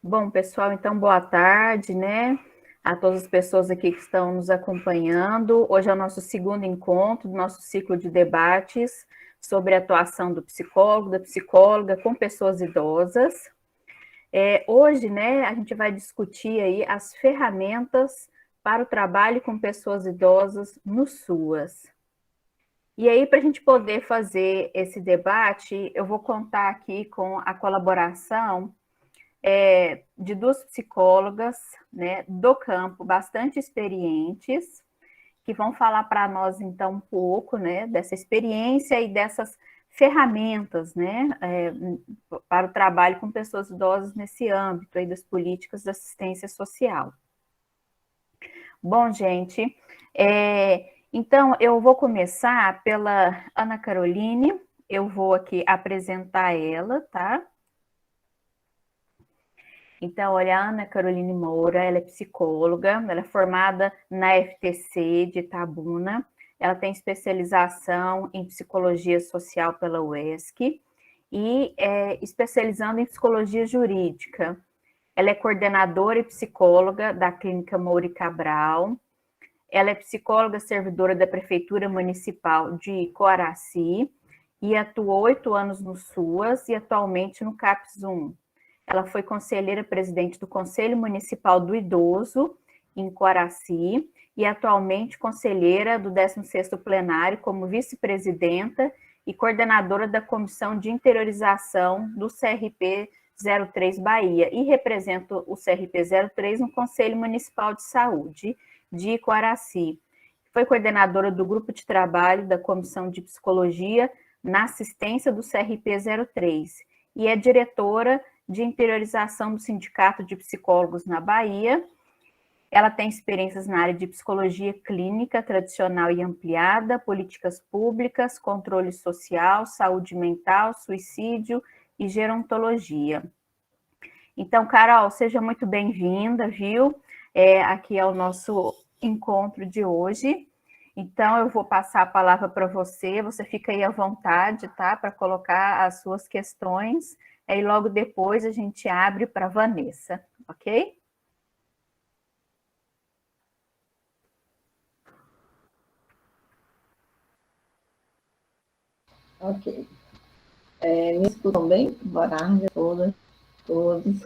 Bom, pessoal, então boa tarde, né? A todas as pessoas aqui que estão nos acompanhando. Hoje é o nosso segundo encontro do nosso ciclo de debates sobre a atuação do psicólogo, da psicóloga com pessoas idosas. Hoje, né, a gente vai discutir aí as ferramentas para o trabalho com pessoas idosas no SUAS. E aí, para a gente poder fazer esse debate, eu vou contar aqui com a colaboração de duas psicólogas, né, do campo, bastante experientes, que vão falar para nós, então, um pouco, né, dessa experiência e dessas ferramentas, né, para o trabalho com pessoas idosas nesse âmbito aí das políticas de assistência social. Bom, gente, então eu vou começar pela Ana Caroline, eu vou aqui apresentar ela, tá? Então, olha, a Ana Caroline Moura, ela é psicóloga, ela é formada na FTC de Itabuna, ela tem especialização em psicologia social pela UESC e especializando em psicologia jurídica. Ela é coordenadora e psicóloga da Clínica Moura e Cabral. Ela é psicóloga servidora da Prefeitura Municipal de Coaraci e atuou 8 anos no SUAS e atualmente no CAPS 1. Ela foi conselheira presidente do Conselho Municipal do Idoso, em Coaraci, e atualmente conselheira do 16º plenário como vice-presidenta e coordenadora da Comissão de Interiorização do CRP 03 Bahia, e representa o CRP 03 no Conselho Municipal de Saúde de Coaraci. Foi coordenadora do grupo de trabalho da Comissão de Psicologia na assistência do CRP 03 e é diretora de interiorização do Sindicato de Psicólogos na Bahia. Ela tem experiências na área de psicologia clínica tradicional e ampliada, políticas públicas, controle social, saúde mental, suicídio e gerontologia. Então, Carol, seja muito bem-vinda, viu? Aqui é o nosso encontro de hoje. Então, eu vou passar a palavra para você, você fica aí à vontade, tá? Para colocar as suas questões. Aí, logo depois, a gente abre para a Vanessa, ok? Ok. Me escutam bem? Boa tarde a todas, todos.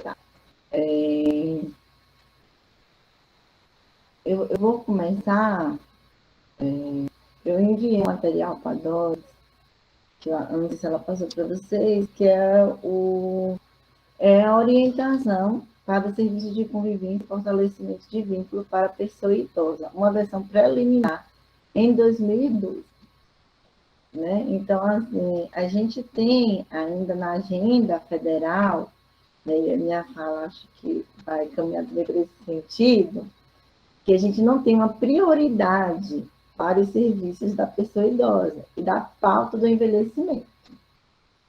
Tá. Eu vou começar. Eu enviei um material para a Doris, que eu não sei se ela passou para vocês, que é a orientação para o serviço de convivência e fortalecimento de vínculo para a pessoa idosa, uma versão preliminar em 2012. Né? Então, assim, a gente tem ainda na agenda federal, né, e a minha fala acho que vai caminhar também para esse sentido, que a gente não tem uma prioridade para os serviços da pessoa idosa e da pauta do envelhecimento.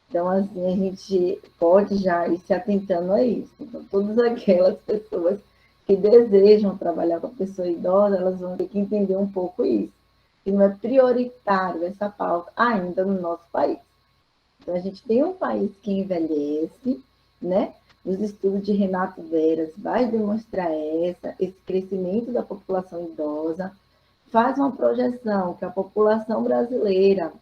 Então, assim, a gente pode já ir se atentando a isso. Então, todas aquelas pessoas que desejam trabalhar com a pessoa idosa, elas vão ter que entender um pouco isso, que não é prioritário essa pauta ainda no nosso país. Então, a gente tem um país que envelhece, né? Os estudos de Renato Veras vai demonstrar esse crescimento da população idosa, faz uma projeção que a população brasileira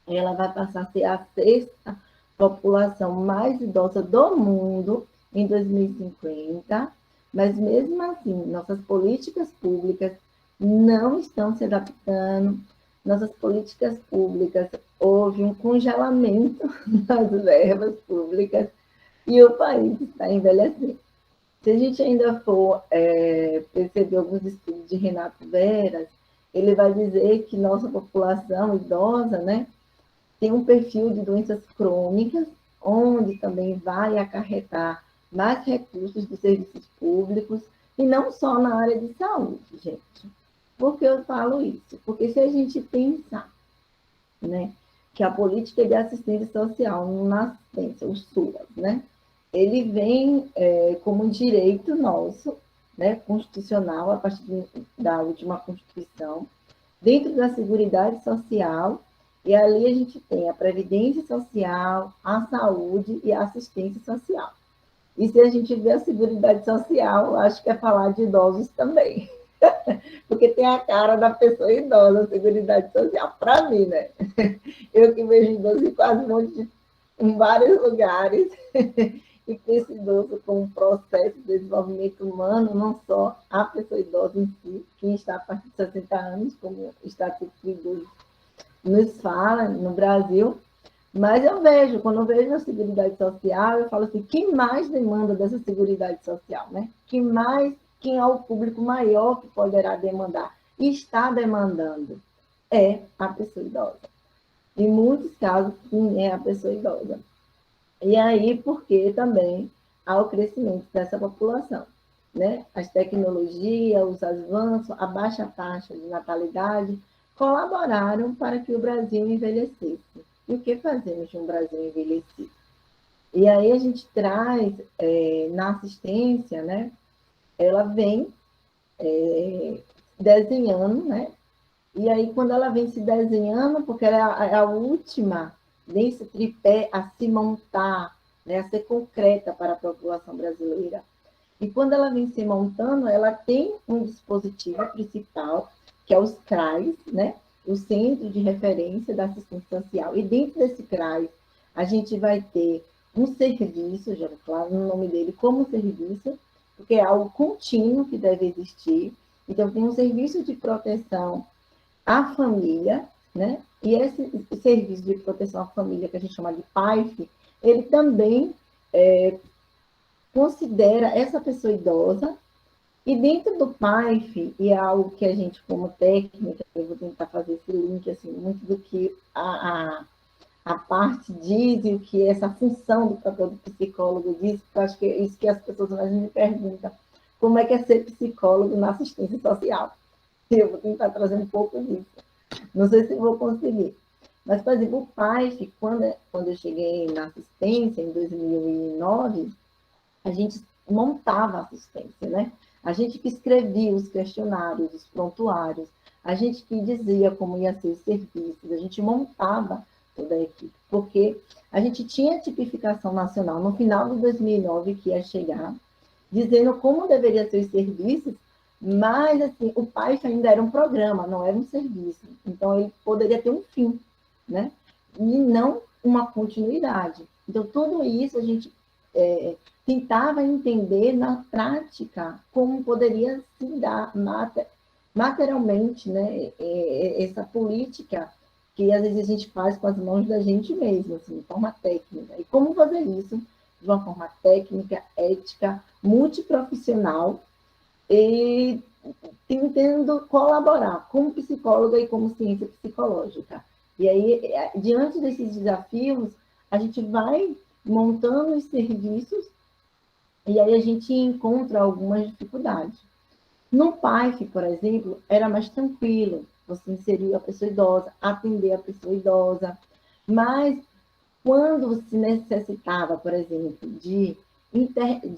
ela vai passar a ser a sexta população mais idosa do mundo em 2050, mas mesmo assim, nossas políticas públicas não estão se adaptando, nossas políticas públicas, houve um congelamento das verbas públicas e o país está envelhecendo. Se a gente ainda for perceber alguns estudos de Renato Veras, ele vai dizer que nossa população idosa, né, tem um perfil de doenças crônicas, onde também vai acarretar mais recursos dos serviços públicos, e não só na área de saúde, gente. Por que eu falo isso? Porque se a gente pensar, né, que a política de assistência social na assistência, o SUAS, né, ele vem como um direito nosso, né, constitucional, a partir da última Constituição, dentro da Seguridade Social, E ali a gente tem a previdência social, a saúde e a assistência social. E se a gente vê a Seguridade Social, eu acho que é falar de idosos também. Porque tem a cara da pessoa idosa, a Seguridade Social, para mim, né? Eu que vejo idoso em quase um monte de, em vários lugares, e penso idoso como um processo de desenvolvimento humano, não só a pessoa idosa em si, quem está a partir de 60 anos, como o Estatuto do Idoso nos fala no Brasil, mas eu vejo, quando eu vejo a Seguridade Social, eu falo assim, quem mais demanda dessa Seguridade Social, né? Quem é o público maior que poderá demandar e está demandando é a pessoa idosa. Em muitos casos, quem é a pessoa idosa. E aí, porque também há o crescimento dessa população, né? As tecnologias, os avanços, a baixa taxa de natalidade colaboraram para que o Brasil envelhecesse. E o que fazemos de um Brasil envelhecido? E aí a gente traz, na assistência, né? Ela vem desenhando, né? E aí, quando ela vem se desenhando, porque ela é a última nesse tripé a se montar, né, a ser concreta para a população brasileira. E quando ela vem se montando, ela tem um dispositivo principal, que é os CRAs, né, o Centro de Referência da Assistência Social. E dentro desse CRAs, a gente vai ter um serviço, já claro no nome dele, como serviço, porque é algo contínuo que deve existir. Então, tem um serviço de proteção à família, né? E esse serviço de proteção à família, que a gente chama de PAIF, ele também considera essa pessoa idosa, e dentro do PAIF, e é algo que a gente, como técnica, eu vou tentar fazer esse link, assim, muito do que a parte diz e o que essa função do papel do psicólogo diz, porque eu acho que é isso que as pessoas mais me perguntam, como é que é ser psicólogo na assistência social? Eu vou tentar trazer um pouco disso. Não sei se vou conseguir. Mas, por exemplo, o PAIF, quando eu cheguei na assistência, em 2009, a gente montava a assistência, né? A gente que escrevia os questionários, os prontuários, a gente que dizia como ia ser os serviços, a gente montava toda a equipe, porque a gente tinha tipificação nacional no final de 2009 que ia chegar, dizendo como deveria ser os serviços, mas assim, o PAIF ainda era um programa, não era um serviço. Então, ele poderia ter um fim, né? E não uma continuidade. Então, tudo isso a gente tentava entender na prática como poderia se dar materialmente, né? Essa política que às vezes a gente faz com as mãos da gente mesmo, assim, de forma técnica. E como fazer isso de uma forma técnica, ética, multiprofissional, e tentando colaborar como psicóloga e como ciência psicológica. E aí, diante desses desafios, a gente vai montando os serviços e aí a gente encontra algumas dificuldades. No PAIF, por exemplo, era mais tranquilo, você inserir a pessoa idosa, atender a pessoa idosa, mas quando se necessitava, por exemplo, de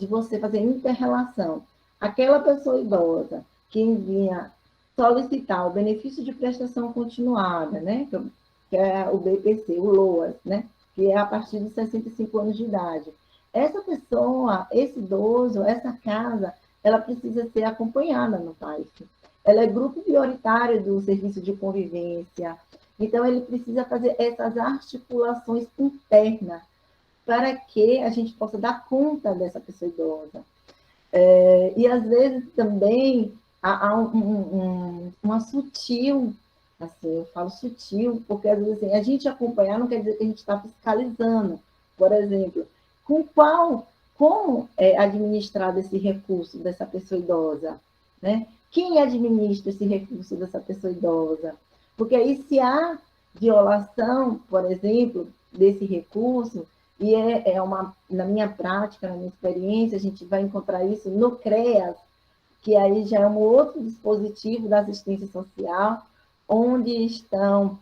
você fazer inter-relação, aquela pessoa idosa que vinha solicitar o benefício de prestação continuada, né? Que é o BPC, o LOAS, né? Que é a partir de 65 anos de idade. Essa pessoa, esse idoso, essa casa, ela precisa ser acompanhada no PAIF. Ela é grupo prioritário do serviço de convivência, então, ele precisa fazer essas articulações internas para que a gente possa dar conta dessa pessoa idosa. E, às vezes, também há uma sutil, assim, eu falo sutil, porque, às vezes, assim, a gente acompanhar não quer dizer que a gente está fiscalizando. Por exemplo, como é administrado esse recurso dessa pessoa idosa? Né? Quem administra esse recurso dessa pessoa idosa? Porque aí, se há violação, por exemplo, desse recurso, e na minha prática, na minha experiência, a gente vai encontrar isso no CREAS, que aí já é um outro dispositivo da assistência social, onde estão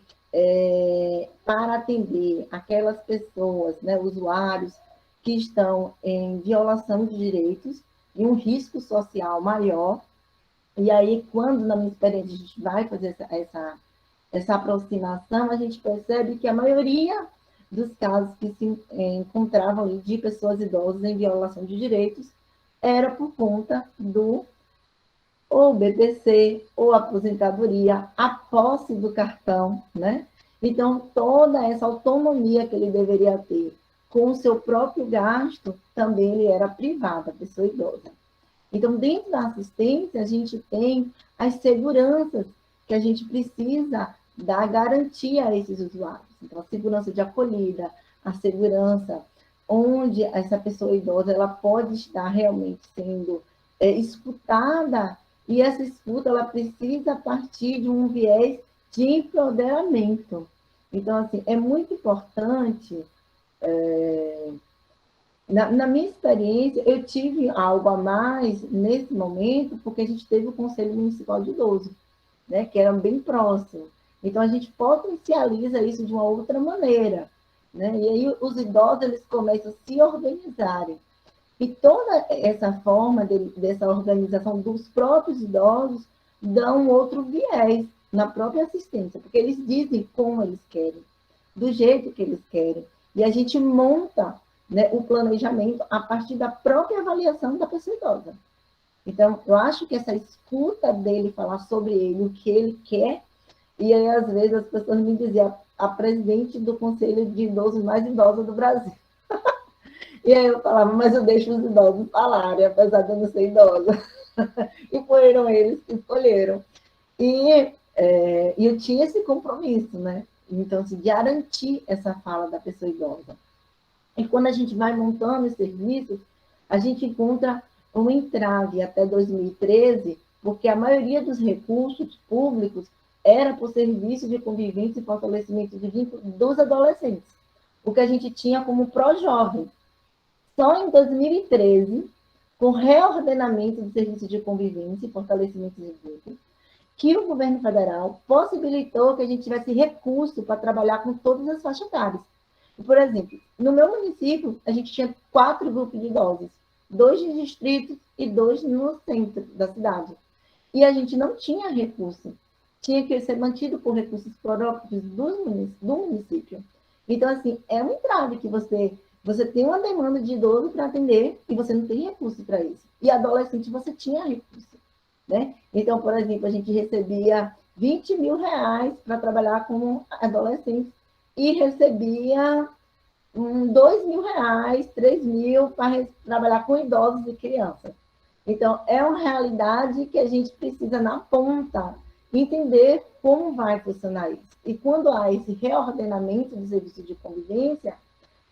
para atender aquelas pessoas, né, usuários, que estão em violação de direitos e um risco social maior. E aí, quando, na minha experiência, a gente vai fazer essa aproximação, a gente percebe que a maioria dos casos que se encontravam ali de pessoas idosas em violação de direitos era por conta do ou BPC, ou aposentadoria, a posse do cartão, né? Então, toda essa autonomia que ele deveria ter com o seu próprio gasto, também ele era privado, a pessoa idosa. Então, dentro da assistência, a gente tem as seguranças que a gente precisa dar garantia a esses usuários. Então, a segurança de acolhida, a segurança onde essa pessoa idosa ela pode estar realmente sendo escutada, e essa escuta ela precisa partir de um viés de empoderamento. Então, assim, é muito importante. Na minha experiência, eu tive algo a mais nesse momento, porque a gente teve o Conselho Municipal de Idoso, né, que era bem próximo. Então, a gente potencializa isso de uma outra maneira, né? E aí os idosos eles começam a se organizarem. E toda essa forma dessa organização dos próprios idosos dá um outro viés na própria assistência, porque eles dizem como eles querem, do jeito que eles querem. E a gente monta, né, o planejamento a partir da própria avaliação da pessoa idosa. Então, eu acho que essa escuta dele falar sobre ele, o que ele quer, e aí, às vezes, as pessoas me diziam, a presidente do Conselho de Idosos mais idosa do Brasil. E aí eu falava, mas eu deixo os idosos falarem, apesar de eu não ser idosa. E foram eles que escolheram. E eu tinha esse compromisso, né? Então, se garantir essa fala da pessoa idosa. E quando a gente vai montando os serviços, a gente encontra um entrave até 2013, porque a maioria dos recursos públicos era por serviço de convivência e fortalecimento de vínculo dos adolescentes, o que a gente tinha como pró-jovem. Só em 2013, com reordenamento do serviço de convivência e fortalecimento de vínculo, que o governo federal possibilitou que a gente tivesse recurso para trabalhar com todas as faixas etárias. Por exemplo, no meu município, a gente tinha 4 grupos de idosos, 2 de distrito e 2 no centro da cidade. E a gente não tinha recurso. Tinha que ser mantido por recursos próprios do município. Então, assim, é um entrave que você tem uma demanda de idoso para atender e você não tem recurso para isso. E adolescente você tinha recurso, né? Então, por exemplo, a gente recebia 20 mil reais para trabalhar com adolescentes e recebia 2 mil reais, 3 mil para trabalhar com idosos e crianças. Então, é uma realidade que a gente precisa, na ponta, entender como vai funcionar isso. E quando há esse reordenamento do serviço de convivência,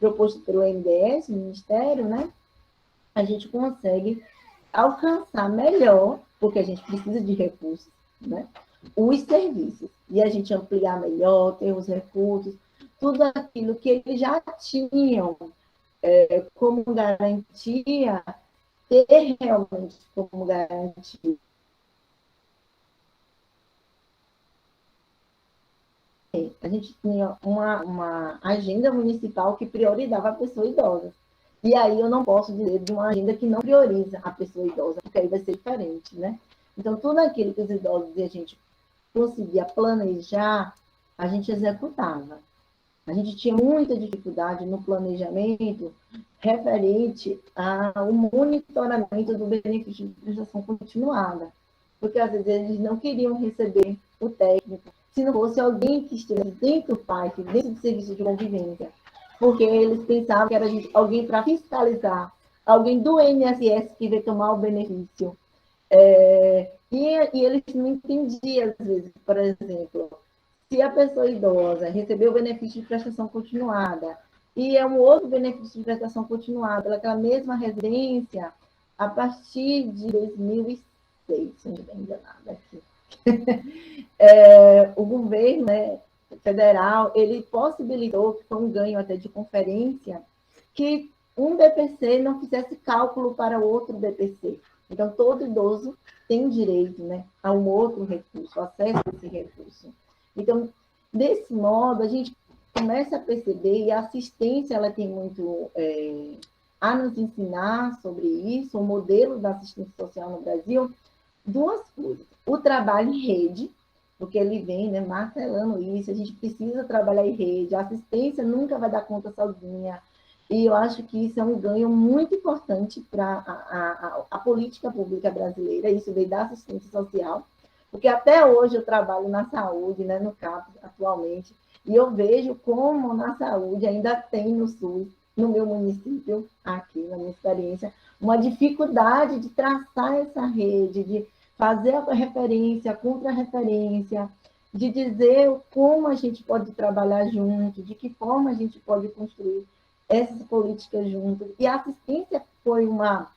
proposto pelo MDS, Ministério, né, a gente consegue alcançar melhor, porque a gente precisa de recursos, né, os serviços. E a gente ampliar melhor, ter os recursos, tudo aquilo que eles já tinham como garantia, ter realmente como garantia. A gente tinha uma agenda municipal que priorizava a pessoa idosa. E aí eu não posso dizer de uma agenda que não prioriza a pessoa idosa, porque aí vai ser diferente, né? Então, tudo aquilo que os idosos e a gente conseguia planejar, a gente executava. A gente tinha muita dificuldade no planejamento referente ao monitoramento do benefício de prestação continuada, porque às vezes eles não queriam receber o técnico se não fosse alguém que estivesse dentro do PAIF, dentro do serviço de convivência, porque eles pensavam que era alguém para fiscalizar, alguém do INSS que veio tomar o benefício. E eles não entendiam, às vezes, por exemplo, se a pessoa idosa recebeu o benefício de prestação continuada e é um outro benefício de prestação continuada, aquela mesma residência, a partir de 2006, se não estiver enganada aqui, o governo, né, federal, ele possibilitou, que foi um ganho até de conferência, que um BPC não fizesse cálculo para outro BPC. Então, todo idoso tem direito, né, a um outro recurso, acesso a esse recurso. Então, desse modo, a gente começa a perceber, e a assistência ela tem muito a nos ensinar sobre isso, o modelo da assistência social no Brasil, duas coisas. O trabalho em rede, porque ele vem, né, martelando isso, a gente precisa trabalhar em rede, a assistência nunca vai dar conta sozinha, e eu acho que isso é um ganho muito importante para a política pública brasileira, isso veio da assistência social, porque até hoje eu trabalho na saúde, né, no CAPS atualmente, e eu vejo como na saúde ainda tem no SUS, no meu município, aqui na minha experiência, uma dificuldade de traçar essa rede, de fazer a referência, a contra-referência, de dizer como a gente pode trabalhar junto, de que forma a gente pode construir essas políticas juntas. E a assistência foi uma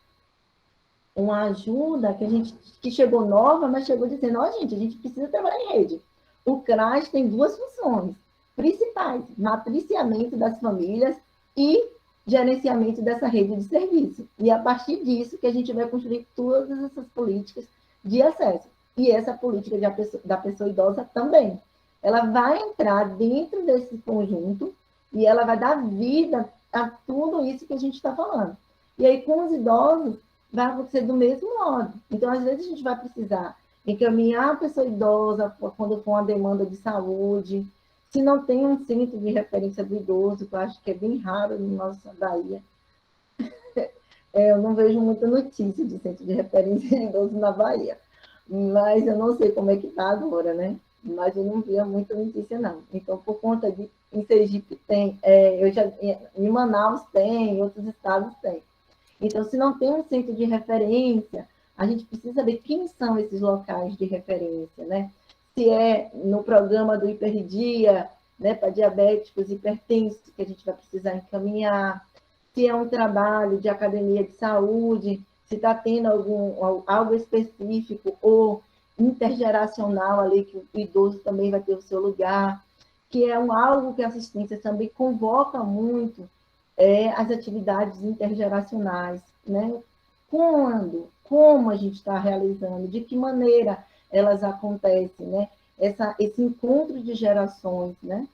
ajuda que a gente que chegou nova, mas chegou dizendo, ó, gente, a gente precisa trabalhar em rede. O CRAS tem duas funções principais, matriciamento das famílias e gerenciamento dessa rede de serviço. E é a partir disso que a gente vai construir todas essas políticas de acesso. E essa política da pessoa idosa também. Ela vai entrar dentro desse conjunto e ela vai dar vida a tudo isso que a gente está falando. E aí, com os idosos, vai acontecer do mesmo modo. Então, às vezes, a gente vai precisar encaminhar a pessoa idosa quando for uma demanda de saúde. Se não tem um centro de referência do idoso, que eu acho que é bem raro na nossa Bahia, eu não vejo muita notícia de centro de referência de idoso na Bahia. Mas eu não sei como é que está agora, né? Mas eu não via muita notícia, não. Então, por conta de em Sergipe tem, em Manaus tem, em outros estados tem. Então, se não tem um centro de referência, a gente precisa saber quem são esses locais de referência, né? Se é no programa do Hiperdia, né, para diabéticos e hipertensos, que a gente vai precisar encaminhar, se é um trabalho de academia de saúde, se está tendo algo específico ou intergeracional ali, que o idoso também vai ter o seu lugar, que é algo que a assistência também convoca muito, as atividades intergeracionais, né? Quando, como a gente está realizando, de que maneira elas acontecem, né? Esse encontro de gerações, né?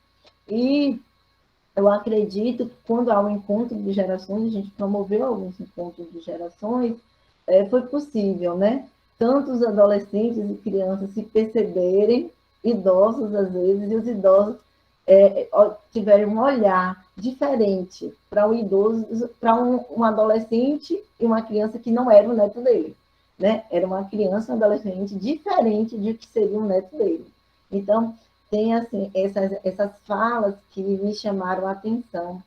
E eu acredito que quando há um encontro de gerações, a gente promoveu alguns encontros de gerações, foi possível, né? Tanto os adolescentes e crianças se perceberem, idosos às vezes, e os idosos tiverem um olhar diferente para o idoso, para um adolescente e uma criança que não era o neto dele, né? Era uma criança, um adolescente diferente de que seria o neto dele. Então, tem assim, essas falas que me chamaram a atenção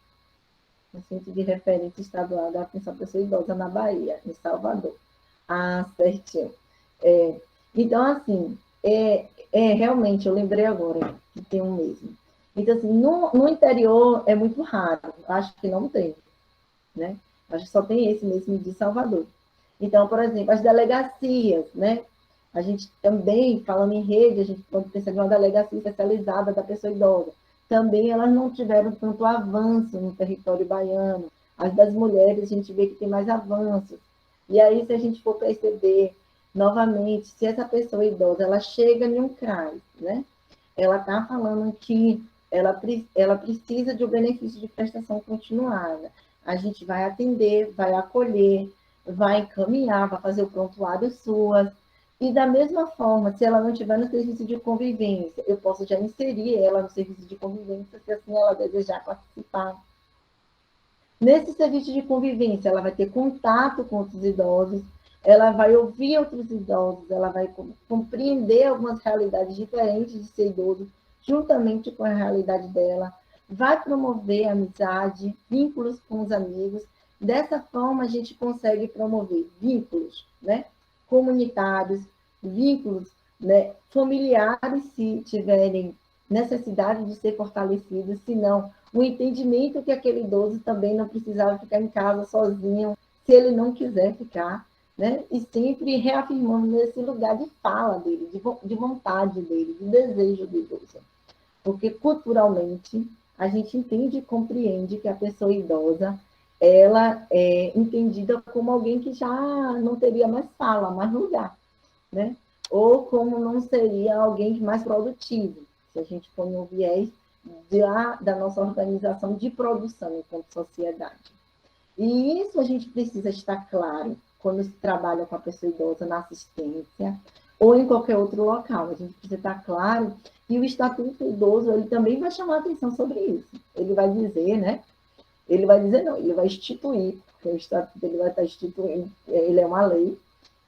no Centro de Referência Estadual da Atenção à Pessoa Idosa na Bahia, em Salvador. Ah, certinho. Então, assim, realmente, eu lembrei agora que tem um mesmo. Então, assim, no interior é muito raro, acho que não tem, né? Acho que só tem esse mesmo de Salvador. Então, por exemplo, as delegacias, né? A gente também, falando em rede, a gente pode pensar em uma delegacia especializada da pessoa idosa. Também elas não tiveram tanto avanço no território baiano. As das mulheres, a gente vê que tem mais avanços. E aí, se a gente for perceber, novamente, se essa pessoa idosa, ela chega em um CRAS, né? Ela está falando que ela precisa de um benefício de prestação continuada. A gente vai atender, vai acolher, vai encaminhar, vai fazer o prontuário SUAS. E da mesma forma, se ela não estiver no serviço de convivência, eu posso já inserir ela no serviço de convivência, se assim ela desejar participar. Nesse serviço de convivência, ela vai ter contato com outros idosos, ela vai ouvir outros idosos, ela vai compreender algumas realidades diferentes de ser idoso, juntamente com a realidade dela, vai promover amizade, vínculos com os amigos. Dessa forma, a gente consegue promover vínculos, né, comunitários, vínculos, né, familiares, se tiverem necessidade de ser fortalecidos, se não, o entendimento que aquele idoso também não precisava ficar em casa sozinho, se ele não quiser ficar, né? E sempre reafirmando nesse lugar de fala dele, de vontade dele, de desejo do idoso. Porque culturalmente a gente entende e compreende que a pessoa idosa ela é entendida como alguém que já não teria mais fala, mais lugar, né? Ou como não seria alguém mais produtivo, se a gente põe um viés da nossa organização de produção enquanto sociedade. E isso a gente precisa estar claro quando se trabalha com a pessoa idosa na assistência, ou em qualquer outro local. A gente precisa estar claro. E o Estatuto do Idoso, ele também vai chamar a atenção sobre isso. Ele vai dizer, né? Ele vai dizer não, ele vai instituir, porque o Estatuto ele vai estar instituindo, ele é uma lei,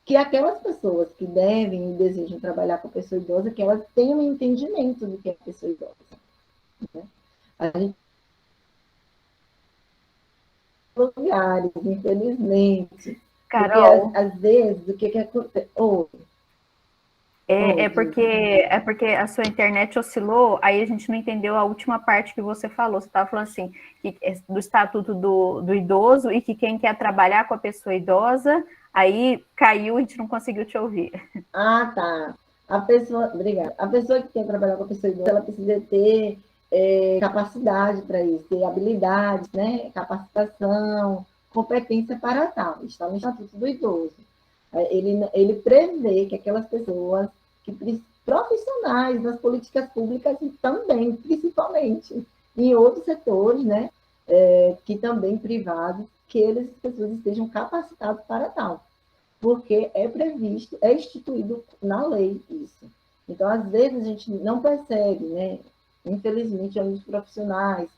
que aquelas pessoas que devem e desejam trabalhar com a pessoa idosa, que elas tenham um entendimento do que é a pessoa idosa. Né? A gente lugares, infelizmente, porque Carol, às vezes o que acontece? é porque a sua internet oscilou, aí a gente não entendeu a última parte que você falou. Você estava falando assim, que do estatuto do idoso e que quem quer trabalhar com a pessoa idosa, aí caiu e a gente não conseguiu te ouvir. Ah, tá. A pessoa, obrigada. A pessoa que quer trabalhar com a pessoa idosa, ela precisa ter capacidade para isso, ter habilidades, né? Capacitação, competência para tal. Está no Estatuto do Idoso. Ele prevê que aquelas pessoas, profissionais das políticas públicas e também, principalmente, em outros setores, né? Que também privados, que eles, as pessoas estejam capacitados para tal, porque é previsto, é instituído na lei isso. Então, às vezes, a gente não percebe, né? Infelizmente, alguns profissionais,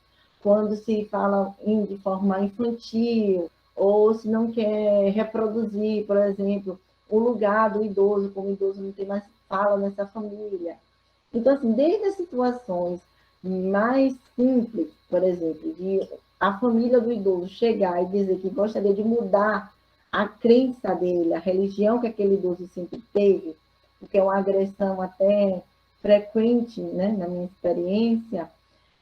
quando se fala de forma infantil, ou se não quer reproduzir, por exemplo, o lugar do idoso, como o idoso não tem mais fala nessa família. Então, assim, desde as situações mais simples, por exemplo, de a família do idoso chegar e dizer que gostaria de mudar a crença dele, a religião que aquele idoso sempre teve, porque é uma agressão até frequente, né, na minha experiência,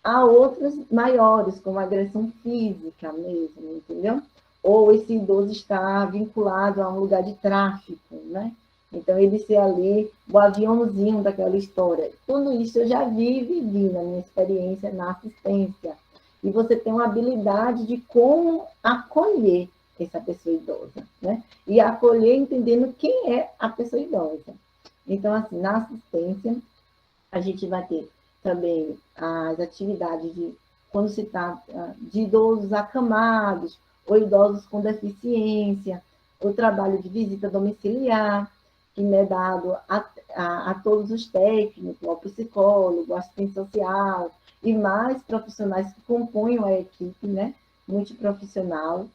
há outras maiores, como agressão física mesmo, entendeu? Ou esse idoso está vinculado a um lugar de tráfico, né? Então, ele ser ali o aviãozinho daquela história. Tudo isso eu já vi e vivi na minha experiência na assistência. E você tem uma habilidade de como acolher essa pessoa idosa, né? E acolher entendendo quem é a pessoa idosa. Então, assim, na assistência, a gente vai ter também as atividades de quando se trata de idosos acamados ou idosos com deficiência, o trabalho de visita domiciliar, que é dado a todos os técnicos, ao psicólogo, ao assistente social e mais profissionais que compõem a equipe, né, multiprofissional.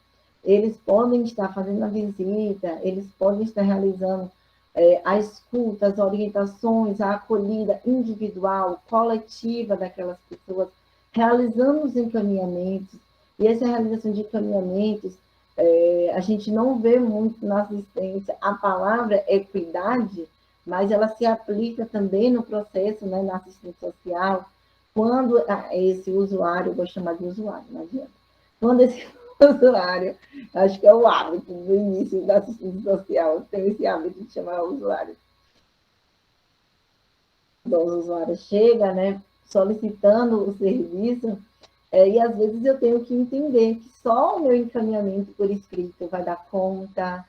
Eles podem estar fazendo a visita, eles podem estar realizando a escuta, as orientações, a acolhida individual, coletiva daquelas pessoas, realizando os encaminhamentos. E essa realização de encaminhamentos, a gente não vê muito na assistência a palavra equidade, mas ela se aplica também no processo, né, na assistência social, quando esse usuário, vou chamar de usuário, não adianta, quando esse usuário, acho que é o hábito do início da assistência social, tem esse hábito de chamar o usuário. Então, o usuário chega, né, solicitando o serviço, e às vezes eu tenho que entender que só o meu encaminhamento por escrito vai dar conta.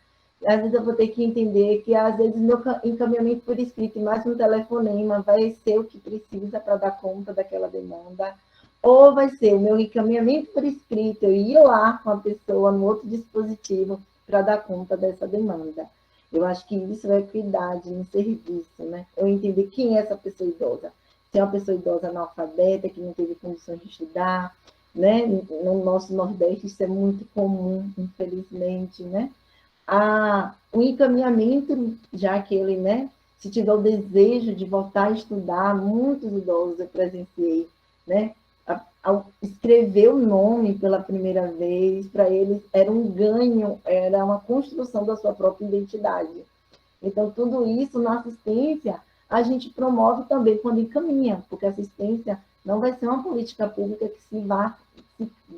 Às vezes eu vou ter que entender que às vezes meu encaminhamento por escrito e mais um telefonema vai ser o que precisa para dar conta daquela demanda. Ou vai ser o meu encaminhamento por escrito, eu ir lá com a pessoa no outro dispositivo para dar conta dessa demanda. Eu acho que isso é equidade no serviço, né? Eu entender quem é essa pessoa idosa. Se é uma pessoa idosa analfabeta, que não teve condições de estudar, né? No nosso Nordeste isso é muito comum, infelizmente, né? O encaminhamento, já que ele, né? Se tiver o desejo de voltar a estudar, muitos idosos eu presenciei, né? Ao escrever o nome pela primeira vez, para eles era um ganho, era uma construção da sua própria identidade. Então, tudo isso na assistência, a gente promove também quando encaminha, porque a assistência não vai ser uma política pública que se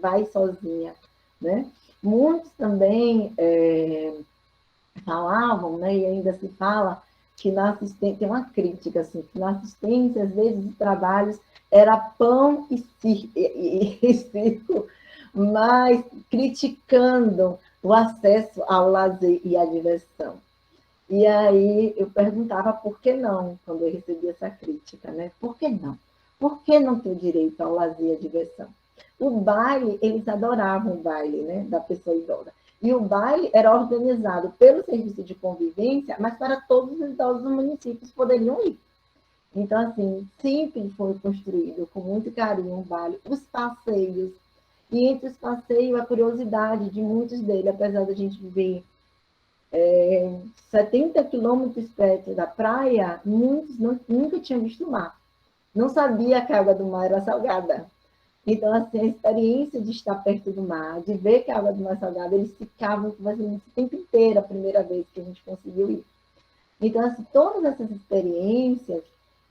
vai sozinha, né? Muitos também falavam, né, e ainda se fala, que na assistência, tem uma crítica, assim, que na assistência, às vezes, de trabalhos, era pão e circo, mas criticando o acesso ao lazer e à diversão. E aí eu perguntava por que não, quando eu recebia essa crítica, né? Por que não? Por que não ter direito ao lazer e à diversão? O baile, eles adoravam o baile, né, da pessoa idosa. E o baile era organizado pelo serviço de convivência, mas para todos os idosos dos municípios poderiam ir. Então, assim, sempre foi construído com muito carinho o baile, os passeios. E entre os passeios, a curiosidade de muitos deles, apesar da gente viver 70 quilômetros perto da praia, muitos nunca tinham visto o mar. Não sabia que a água do mar era salgada. Então, assim, a experiência de estar perto do mar, de ver que a água do mar é salgada, eles ficavam conversando o tempo inteiro, a primeira vez que a gente conseguiu ir. Então, assim, todas essas experiências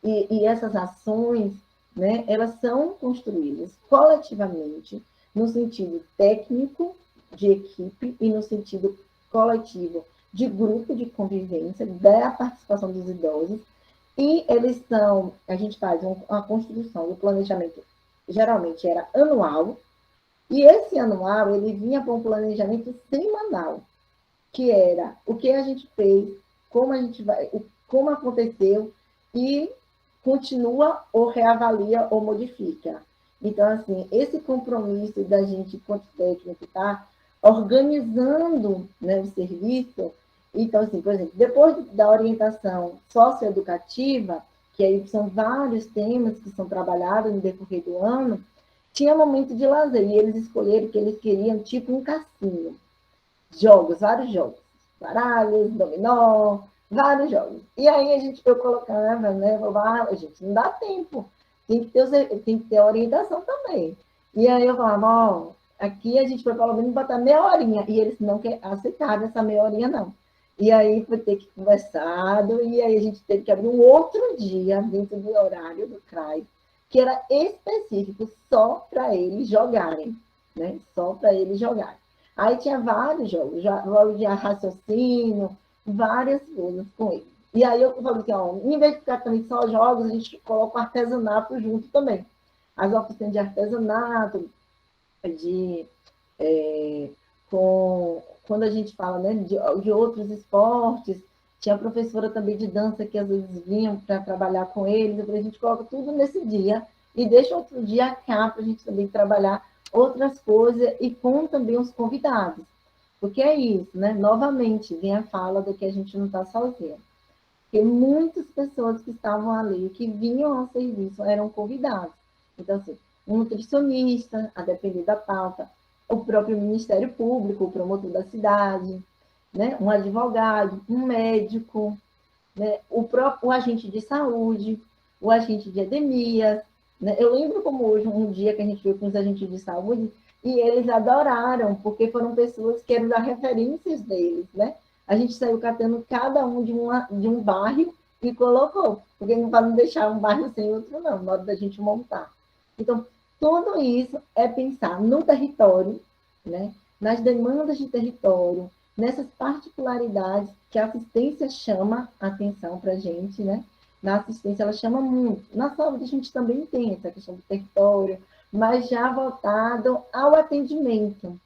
e essas ações, né, elas são construídas coletivamente, no sentido técnico de equipe e no sentido coletivo de grupo de convivência, da participação dos idosos, e eles são, a gente faz uma construção do planejamento, geralmente era anual, e esse anual ele vinha com um planejamento semanal, que era o que a gente fez, como a gente vai, como aconteceu e continua ou reavalia ou modifica. Então, assim, esse compromisso da gente, enquanto técnico, tá organizando, né, o serviço. Então, assim, por exemplo, depois da orientação socioeducativa, que aí são vários temas que são trabalhados no decorrer do ano, tinha momento de lazer, e eles escolheram que eles queriam tipo um cassino. Jogos, vários jogos. Baralhos, dominó, vários jogos. E aí a gente foi colocando, né? A gente não dá tempo. Tem que ter orientação também. E aí eu falava, ó, aqui a gente foi pelo menos botar meia horinha. E eles não aceitaram essa meia horinha, não. E aí foi ter que conversado, e aí a gente teve que abrir um outro dia dentro do horário do CRAI, que era específico só para eles jogarem, né? Só para eles jogarem. Aí tinha vários jogos, jogos de raciocínio, várias coisas com ele. E aí eu falei assim, ó, em vez de ficar também só jogos, a gente coloca o artesanato junto também. As oficinas de artesanato, de, quando a gente fala, né, de outros esportes, tinha a professora também de dança que às vezes vinham para trabalhar com eles. Eu falei, a gente coloca tudo nesse dia e deixa outro dia cá para a gente também trabalhar outras coisas e com também os convidados. Porque é isso, né? Novamente, vem a fala de que a gente não está sozinha. Porque muitas pessoas que estavam ali, que vinham ao serviço, eram convidados. Então, assim, um nutricionista, a depender da pauta, o próprio Ministério Público, o promotor da cidade, né? Um advogado, um médico, né? O agente de saúde, o agente de endemias, né? Eu lembro como hoje, um dia que a gente viu com os agentes de saúde, e eles adoraram, porque foram pessoas que eram das referências deles, né? A gente saiu catando cada um de um bairro e colocou, porque não para não deixar um bairro sem outro, não, na hora da gente montar. Então, tudo isso é pensar no território, né? Nas demandas de território, nessas particularidades que a assistência chama a atenção para a gente, né? Na assistência ela chama muito. Na saúde a gente também tem essa questão do território, mas já voltado ao atendimento,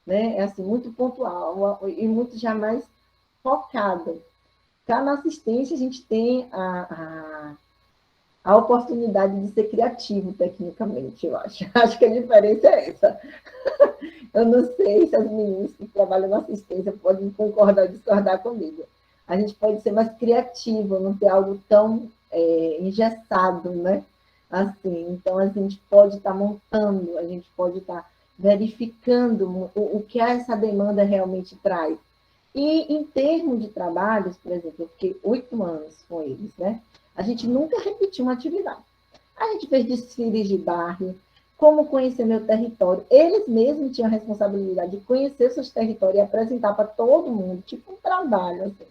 né? É assim, muito pontual e muito já mais focado. Já na assistência a gente tem a oportunidade de ser criativo tecnicamente, eu acho. Acho que a diferença é essa. Eu não sei se as meninas que trabalham na assistência podem concordar ou discordar comigo. A gente pode ser mais criativo, não ter algo tão engessado, né? Assim, então, a gente pode estar montando, a gente pode estar verificando o que essa demanda realmente traz. E em termos de trabalhos, por exemplo, eu fiquei 8 anos com eles, né? A gente nunca repetiu uma atividade. A gente fez desfiles de bairro, como conhecer meu território. Eles mesmos tinham a responsabilidade de conhecer seus territórios e apresentar para todo mundo, tipo um trabalho. Assim.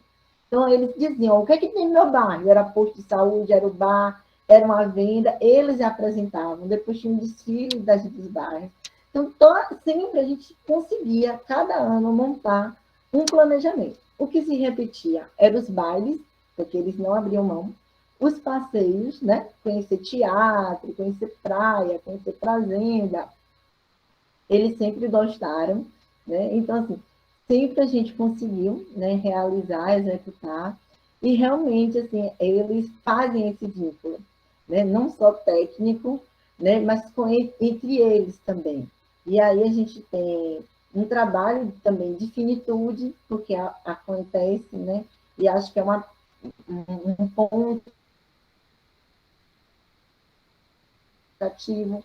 Então, eles diziam, o que é que tem no meu bairro? Era posto de saúde, era o bar, era uma venda, eles apresentavam. Depois tinha um desfile dos bairros. Então, sempre a gente conseguia, cada ano, montar um planejamento. O que se repetia eram os bailes, porque eles não abriam mão, os passeios, né? Conhecer teatro, conhecer praia, conhecer fazenda. Eles sempre gostaram, né? Então, assim, sempre a gente conseguiu, né, realizar, executar, e realmente, assim, eles fazem esse vínculo, né? Não só técnico, né, mas entre eles também. E aí a gente tem um trabalho também de finitude, porque acontece, né? E acho que é um ponto ativo,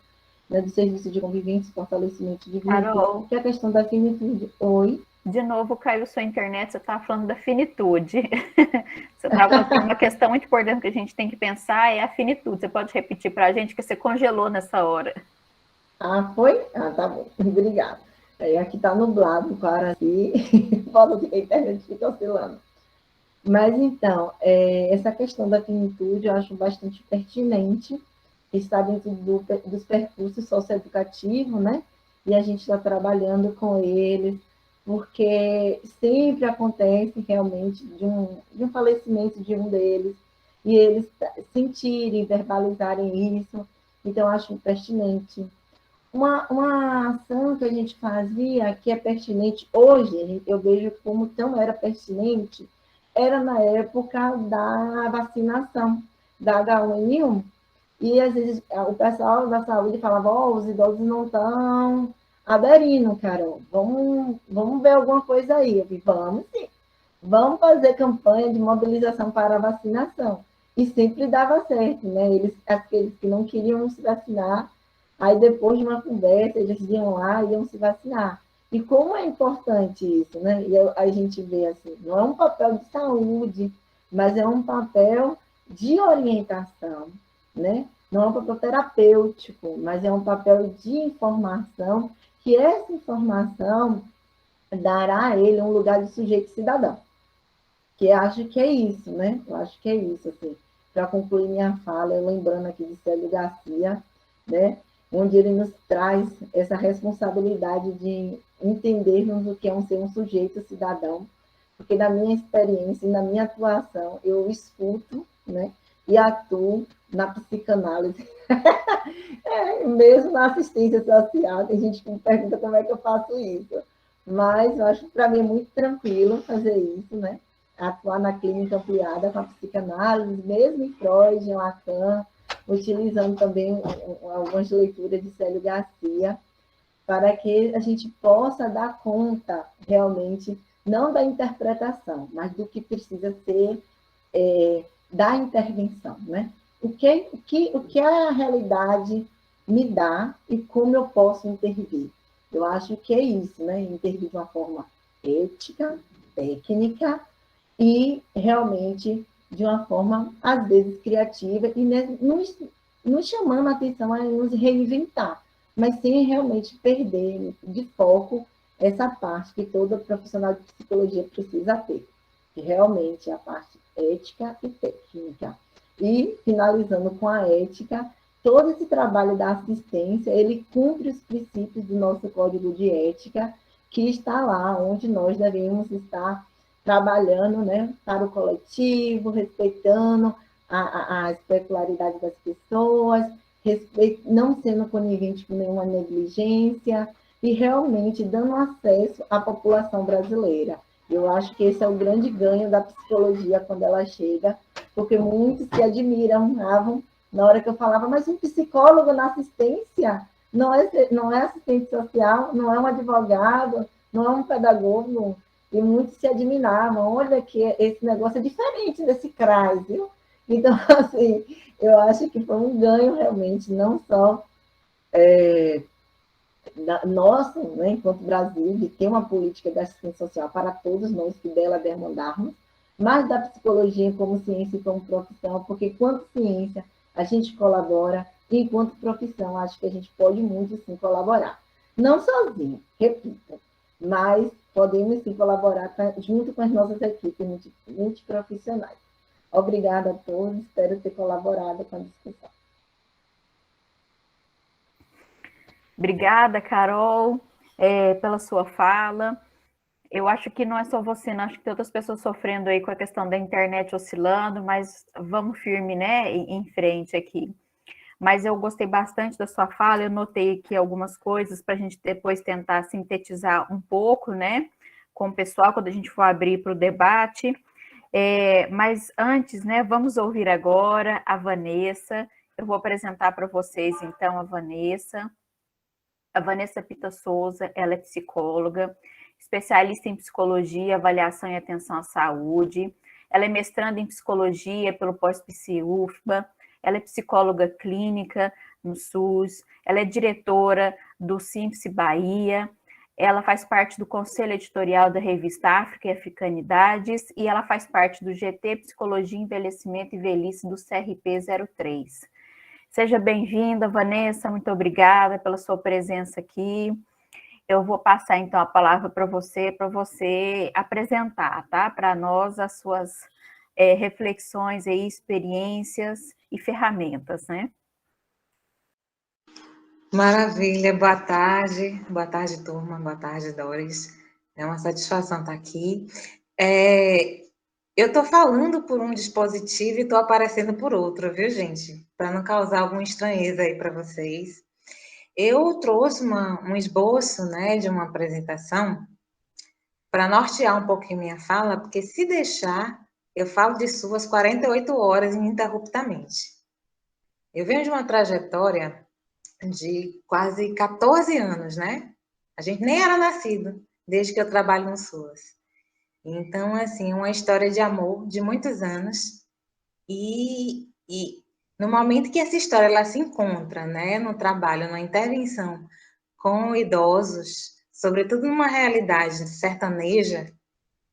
né, do serviço de convivência e fortalecimento de vínculo, Carol, que é a questão da finitude. Oi? de novo caiu sua internet, você estava falando da finitude. Você estava falando que uma questão muito importante que a gente tem que pensar é a finitude. Você pode repetir para a gente que você congelou nessa hora? Ah, foi? Ah, tá bom. Obrigada. Aqui está nublado, claro, aqui. Fala que a internet fica oscilando. Mas, então, essa questão da finitude eu acho bastante pertinente, está dentro dos percursos socioeducativos, né? E a gente está trabalhando com eles, porque sempre acontece realmente de um falecimento de um deles, e eles sentirem, verbalizarem isso, então acho pertinente. Uma ação que a gente fazia, que é pertinente hoje, eu vejo como tão era pertinente, era na época da vacinação da H1N1. E às vezes o pessoal da saúde falava, os idosos não estão aderindo, Carol. Vamos ver alguma coisa aí. Eu disse, vamos sim. Vamos fazer campanha de mobilização para a vacinação. E sempre dava certo, né? Aqueles que não queriam se vacinar, aí depois de uma conversa, eles iam lá e iam se vacinar. E como é importante isso, né? E a gente vê assim, não é um papel de saúde, mas é um papel de orientação, né? Não é um papel terapêutico, mas é um papel de informação, que essa informação dará a ele um lugar de sujeito cidadão. Que acho que é isso, né? Eu acho que é isso, assim. Para concluir minha fala, eu lembrando aqui de Célio Garcia, né? Onde ele nos traz essa responsabilidade de entendermos o que é ser um sujeito cidadão, porque na minha experiência e na minha atuação, eu escuto, né? E atuo na psicanálise. Mesmo na assistência social, tem gente que me pergunta como é que eu faço isso. Mas eu acho que para mim é muito tranquilo fazer isso, né? Atuar na clínica ampliada com a psicanálise, mesmo em Freud, em Lacan, utilizando também algumas leituras de Célio Garcia, para que a gente possa dar conta, realmente, não da interpretação, mas do que precisa ser da intervenção, né? O que a realidade me dá e como eu posso intervir. Eu acho que é isso, né? Intervir de uma forma ética, técnica e realmente de uma forma, às vezes, criativa e nos chamando a atenção a nos reinventar, mas sem realmente perder de foco essa parte que todo profissional de psicologia precisa ter, que realmente é a parte ética e técnica. E, finalizando com a ética, todo esse trabalho da assistência, ele cumpre os princípios do nosso código de ética, que está lá, onde nós devemos estar trabalhando, né, para o coletivo, respeitando as peculiaridades das pessoas, não sendo conivente com nenhuma negligência e realmente dando acesso à população brasileira. Eu acho que esse é o grande ganho da psicologia quando ela chega, porque muitos se admiravam na hora que eu falava, mas um psicólogo na assistência não é assistente social, não é um advogado, não é um pedagogo, e muitos se admiravam, olha que esse negócio é diferente desse CRAS, viu? Então, assim, eu acho que foi um ganho realmente, não só nosso, né, enquanto Brasil, de ter uma política de assistência social para todos nós que dela demandarmos, mas da psicologia como ciência e como profissão, porque enquanto ciência a gente colabora, e enquanto profissão acho que a gente pode muito sim colaborar. Não sozinho, repito, mas podemos sim colaborar junto com as nossas equipes multiprofissionais. Obrigada a todos, espero ter colaborado com a discussão. Obrigada, Carol, pela sua fala. Eu acho que não é só você, não. Acho que tem outras pessoas sofrendo aí com a questão da internet oscilando, mas vamos firme, né, em frente aqui. Mas eu gostei bastante da sua fala, eu notei aqui algumas coisas para a gente depois tentar sintetizar um pouco, né, com o pessoal, quando a gente for abrir para o debate. Mas antes, né, vamos ouvir agora a Vanessa. Eu vou apresentar para vocês, então, a Vanessa. A Vanessa Pita Souza, ela é psicóloga, especialista em psicologia, avaliação e atenção à saúde. Ela é mestranda em psicologia pelo pós-PSI-UFBA. Ela é psicóloga clínica no SUS. Ela é diretora do Simpse Bahia. Ela faz parte do conselho editorial da revista África e Africanidades e ela faz parte do GT Psicologia, Envelhecimento e Velhice do CRP 03. Seja bem-vinda, Vanessa, muito obrigada pela sua presença aqui. Eu vou passar, então, a palavra para você apresentar, tá? Para nós as suas reflexões e experiências e ferramentas, né? Maravilha, boa tarde, turma, boa tarde, Doris. É uma satisfação estar aqui. Eu estou falando por um dispositivo e estou aparecendo por outro, viu, gente? Para não causar alguma estranheza aí para vocês. Eu trouxe um esboço, né, de uma apresentação para nortear um pouquinho minha fala, porque se deixar, eu falo de suas 48 horas ininterruptamente. Eu venho de uma trajetória de quase 14 anos, né? A gente nem era nascido desde que eu trabalho no SUAS. Então, assim, uma história de amor de muitos anos e no momento que essa história ela se encontra, né, no trabalho, na intervenção com idosos, sobretudo numa realidade sertaneja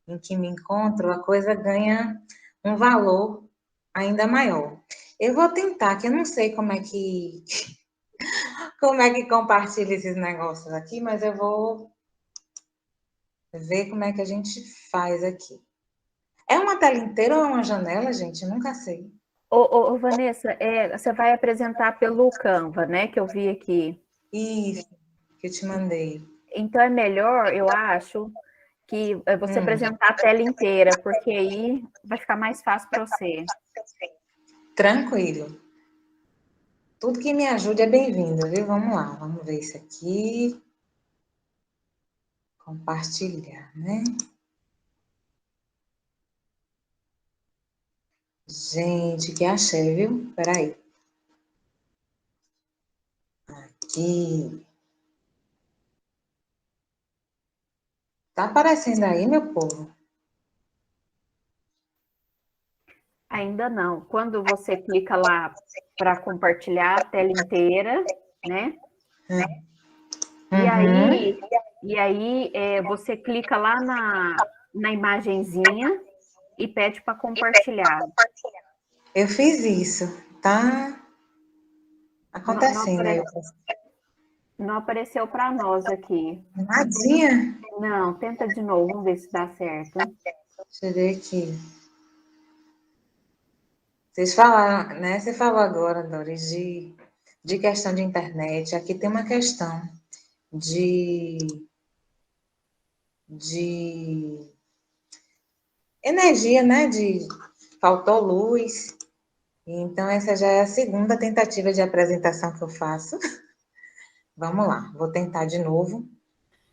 em que me encontro, a coisa ganha um valor ainda maior. Eu vou tentar, que eu não sei como é que compartilha esses negócios aqui, mas eu vou ver como é que a gente faz aqui. É uma tela inteira ou é uma janela, gente? Eu nunca sei. Ô, Vanessa, você vai apresentar pelo Canva, né? Que eu vi aqui. Isso, que eu te mandei. Então é melhor, eu acho, que você apresentar a tela inteira, porque aí vai ficar mais fácil para você. Tranquilo. Tudo que me ajude é bem-vindo, viu? Vamos lá, vamos ver isso aqui. Compartilhar, né? Gente, que achei, viu? Peraí. Aqui. Tá aparecendo aí, meu povo? Ainda não. Quando você clica lá para compartilhar a tela inteira, né? Uhum. E aí você clica lá na imagenzinha e pede para compartilhar. Eu fiz isso, tá acontecendo aí. Não apareceu para nós aqui. Nadinha? Não, tenta de novo, vamos ver se dá certo. Deixa eu ver aqui. Vocês falaram, né? Você falou agora, Doris, de questão de internet. Aqui tem uma questão de energia, né? Faltou luz. Então, essa já é a segunda tentativa de apresentação que eu faço. Vamos lá, vou tentar de novo,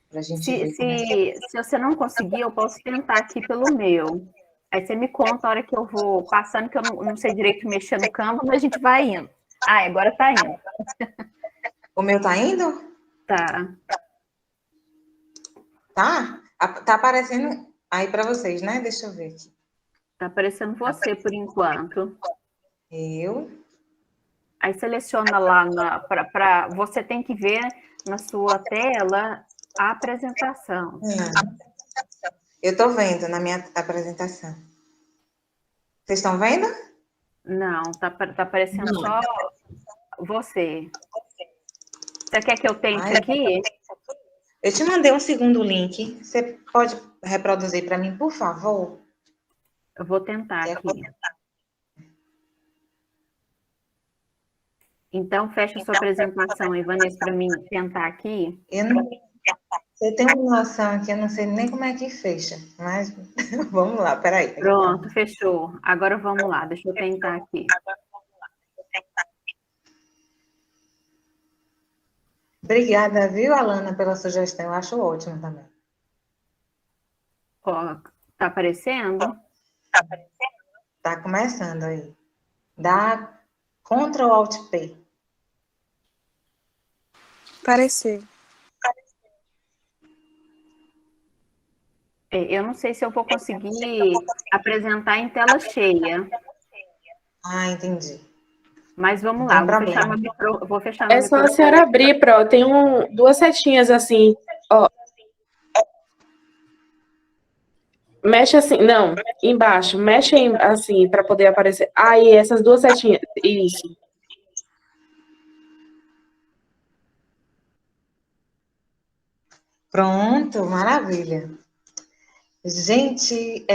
para a gente ver como é que Se você não conseguir, eu posso tentar aqui pelo meu. Aí você me conta a hora que eu vou passando, que eu não sei direito mexer no Canva, mas a gente vai indo. Ah, agora tá indo. O meu tá indo? Tá. Tá? Tá aparecendo aí para vocês, né? Deixa eu ver aqui. Tá aparecendo você por enquanto. Eu. Aí seleciona lá você tem que ver na sua tela a apresentação. Eu tô vendo na minha apresentação. Vocês estão vendo? Não, tá aparecendo só você. Você quer que eu tente aqui? Eu te mandei um segundo link. Você pode reproduzir para mim, por favor? Eu vou tentar aqui. Então, fecha a sua apresentação, Vanessa, para mim tentar aqui. Você tem uma noção aqui, eu não sei nem como é que fecha, mas vamos lá, peraí. Pronto, fechou. Agora vamos lá, deixa eu tentar aqui. Obrigada, viu, Alana, pela sugestão. Eu acho ótimo também. Ó, tá aparecendo? Tá começando aí. Dá Ctrl Alt P. Apareceu. Eu não sei se eu vou conseguir apresentar em tela cheia, Ah, entendi. mas Não vamos lá, tem problema. vou fechar meu É só a microfone. senhora abrir, Pro. Tem duas setinhas assim. Ó, mexe assim. Não, embaixo. Mexe assim para poder aparecer. Aí, essas duas setinhas. Isso. Pronto, maravilha. Gente,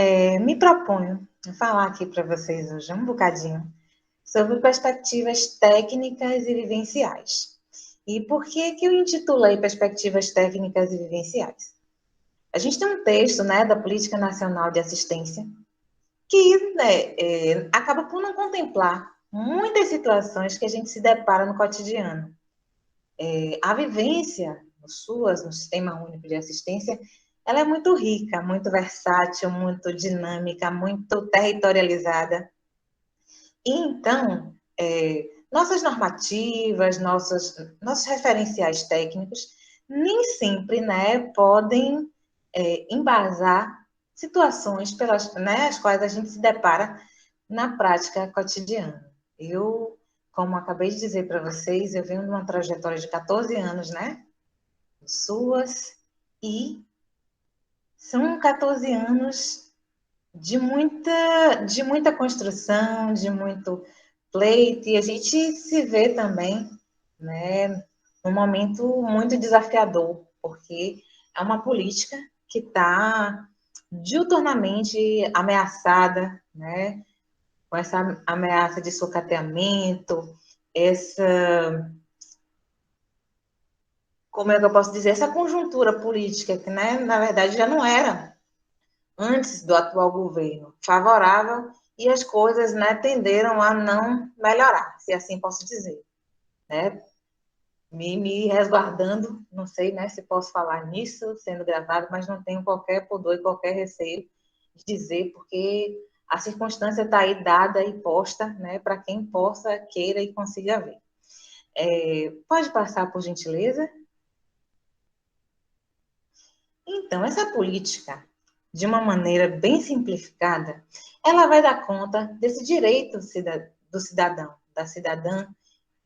me proponho a falar aqui para vocês hoje um bocadinho sobre perspectivas técnicas e vivenciais. E por que que eu intitulei Perspectivas Técnicas e Vivenciais? A gente tem um texto, né, da Política Nacional de Assistência que, né, acaba por não contemplar muitas situações que a gente se depara no cotidiano. A vivência no SUAS, no Sistema Único de Assistência, ela é muito rica, muito versátil, muito dinâmica, muito territorializada. E então, nossas normativas, nossos referenciais técnicos, nem sempre, né, podem embasar situações pelas, né, as quais a gente se depara na prática cotidiana. Eu, como acabei de dizer para vocês, eu venho de uma trajetória de 14 anos, né, suas, e são 14 anos de muita construção, de muito pleito, e a gente se vê também, né, num momento muito desafiador, porque é uma política que está diuturnamente ameaçada, né, com essa ameaça de sucateamento, essa, como é que eu posso dizer, essa conjuntura política que, né, na verdade, já não era antes do atual governo favorável e as coisas, né, tenderam a não melhorar, se assim posso dizer, né? Me resguardando, não sei, né, se posso falar nisso sendo gravado, mas não tenho qualquer pudor e qualquer receio de dizer, porque a circunstância está aí dada e posta, né, para quem possa, queira e consiga ver. Pode passar, por gentileza? Então, essa política, de uma maneira bem simplificada, ela vai dar conta desse direito do cidadão, da cidadã,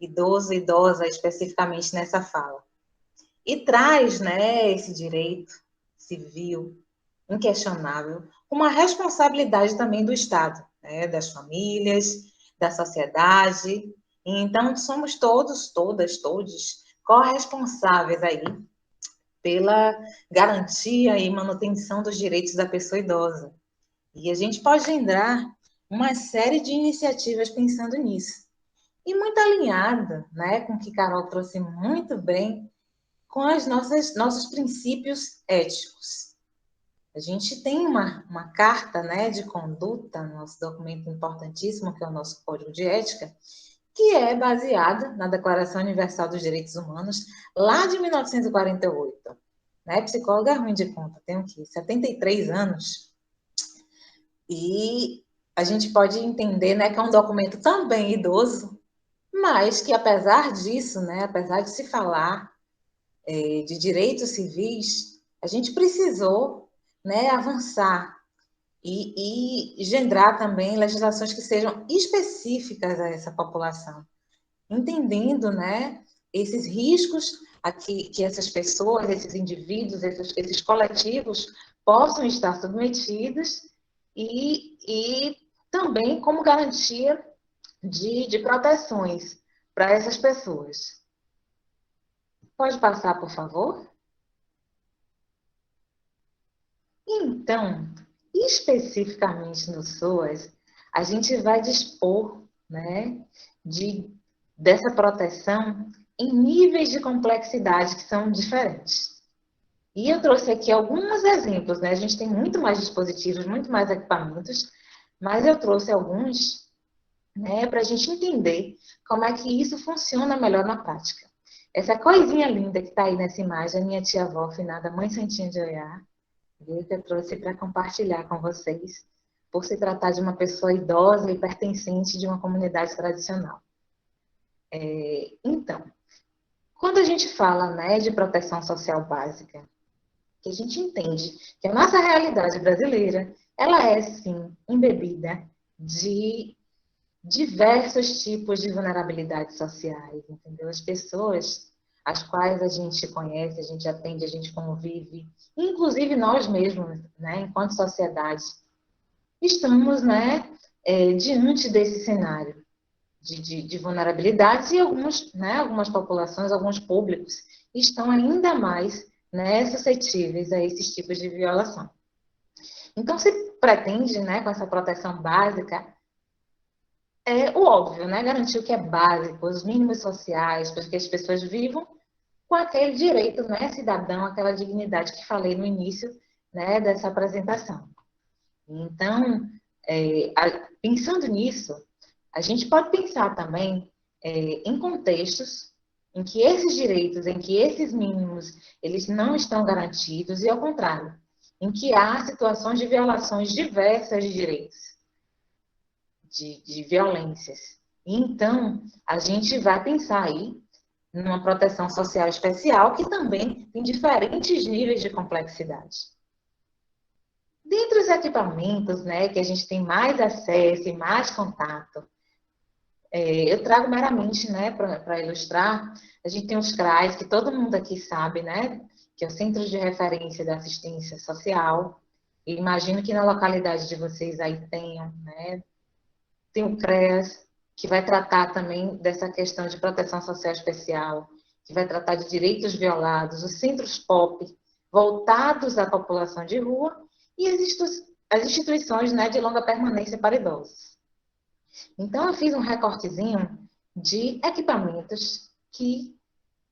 idoso, idosa, especificamente nessa fala. E traz, né, esse direito civil, inquestionável, uma responsabilidade também do Estado, né, das famílias, da sociedade. E então, somos todos, todas, todos corresponsáveis aí pela garantia e manutenção dos direitos da pessoa idosa. E a gente pode lembrar uma série de iniciativas pensando nisso. E muito alinhada, né, com o que Carol trouxe muito bem, com as nossos princípios éticos. A gente tem uma carta, né, de conduta, nosso documento importantíssimo, que é o nosso Código de Ética, que é baseada na Declaração Universal dos Direitos Humanos, lá de 1948. Né? Psicóloga é ruim de conta, tem o quê? 73 anos. E a gente pode entender, né, que é um documento também idoso, mas que apesar disso, né, apesar de se falar de direitos civis, a gente precisou, né, avançar e engendrar também legislações que sejam específicas a essa população, entendendo, né, esses riscos a que essas pessoas, esses indivíduos, esses coletivos possam estar submetidos e também como garantia de proteções para essas pessoas. Pode passar, por favor? Então, especificamente no SOAS, a gente vai dispor, né, dessa proteção em níveis de complexidade que são diferentes. E eu trouxe aqui alguns exemplos, né? A gente tem muito mais dispositivos, muito mais equipamentos, mas eu trouxe alguns, né, para a gente entender como é que isso funciona melhor na prática. Essa coisinha linda que está aí nessa imagem, a minha tia-avó, finada Mãe Santinha de Oiá, que eu trouxe para compartilhar com vocês, por se tratar de uma pessoa idosa e pertencente de uma comunidade tradicional. Então, quando a gente fala, né, de proteção social básica, que a gente entende que a nossa realidade brasileira, ela é, sim, embebida de diversos tipos de vulnerabilidades sociais, entendeu? As pessoas as quais a gente conhece, a gente atende, a gente convive, inclusive nós mesmos, né, enquanto sociedade, estamos, né, diante desse cenário de vulnerabilidades e algumas populações, alguns públicos estão ainda mais, né, suscetíveis a esses tipos de violação. Então, se pretende, né, com essa proteção básica, o óbvio, né, garantir o que é básico, os mínimos sociais, para que as pessoas vivam com aquele direito, né, cidadão, aquela dignidade que falei no início, né, dessa apresentação. Então, pensando nisso, a gente pode pensar também em contextos em que esses direitos, em que esses mínimos, eles não estão garantidos, e ao contrário, em que há situações de violações diversas de direitos, de violências. Então, a gente vai pensar aí numa proteção social especial que também tem diferentes níveis de complexidade. Dentre os equipamentos, né, que a gente tem mais acesso e mais contato, eu trago meramente, né, para ilustrar, a gente tem os CRAs, que todo mundo aqui sabe, né, que é o Centro de Referência da Assistência Social. E imagino que na localidade de vocês aí tenham, né, tem o CREAS, que vai tratar também dessa questão de proteção social especial, que vai tratar de direitos violados, os centros POP, voltados à população de rua, e as instituições, né, de longa permanência para idosos. Então, eu fiz um recortezinho de equipamentos que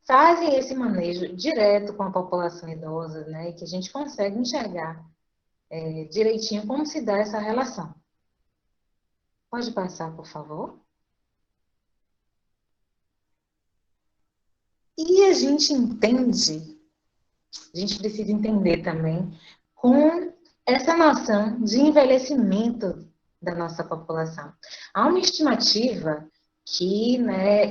fazem esse manejo direto com a população idosa, né, e que a gente consegue enxergar direitinho como se dá essa relação. Pode passar, por favor? E a gente precisa entender também com essa noção de envelhecimento da nossa população. Há uma estimativa que, né,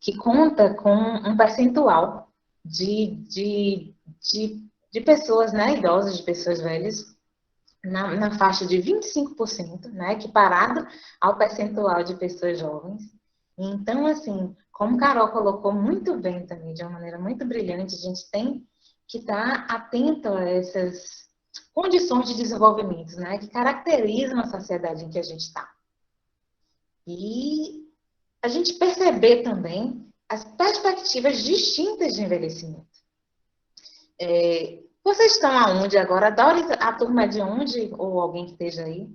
que conta com um percentual de pessoas, né, idosas, de pessoas velhas, na faixa de 25%, né, equiparado ao percentual de pessoas jovens. Então, assim, como Carol colocou muito bem também, de uma maneira muito brilhante, a gente tem que estar atento a essas condições de desenvolvimento, né, que caracterizam a sociedade em que a gente está. E a gente perceber também as perspectivas distintas de envelhecimento. Vocês estão aonde agora? Doris, a turma é de onde? Ou alguém que esteja aí?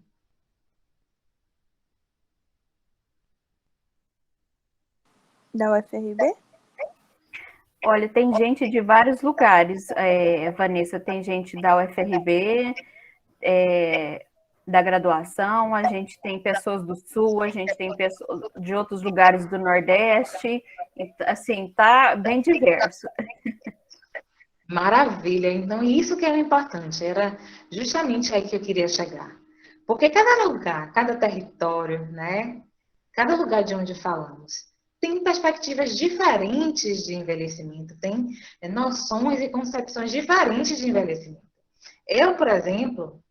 Da UFRB? Olha, tem gente de vários lugares, Vanessa, tem gente da UFRB, da graduação, a gente tem pessoas do Sul, a gente tem pessoas de outros lugares do Nordeste, assim, tá bem diverso. Maravilha, então isso que é o importante, era justamente aí que eu queria chegar. Porque cada lugar, cada território, né, cada lugar de onde falamos, tem perspectivas diferentes de envelhecimento, tem noções e concepções diferentes de envelhecimento. Eu, por exemplo,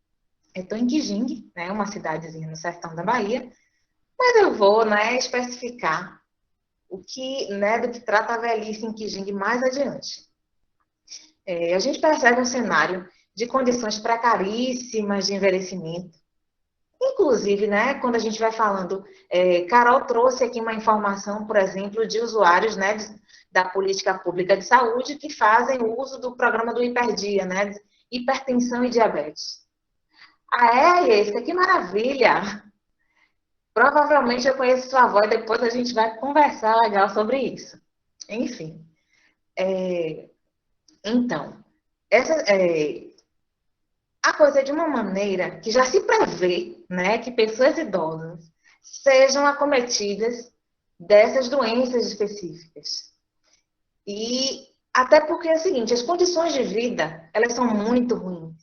estou em Quijingue, né, uma cidadezinha no sertão da Bahia, mas eu vou, né, especificar o que, né, do que trata a velhice em Quijingue mais adiante. A gente percebe um cenário de condições precaríssimas de envelhecimento. Inclusive, né, quando a gente vai falando, Carol trouxe aqui uma informação, por exemplo, de usuários, né, da política pública de saúde que fazem uso do programa do Hiperdia, né, hipertensão e diabetes. Esse, que maravilha! Provavelmente eu conheço sua avó e depois a gente vai conversar legal sobre isso. Enfim. Então, a coisa é de uma maneira que já se prevê, né, que pessoas idosas sejam acometidas dessas doenças específicas. E até porque é o seguinte, as condições de vida, elas são muito ruins.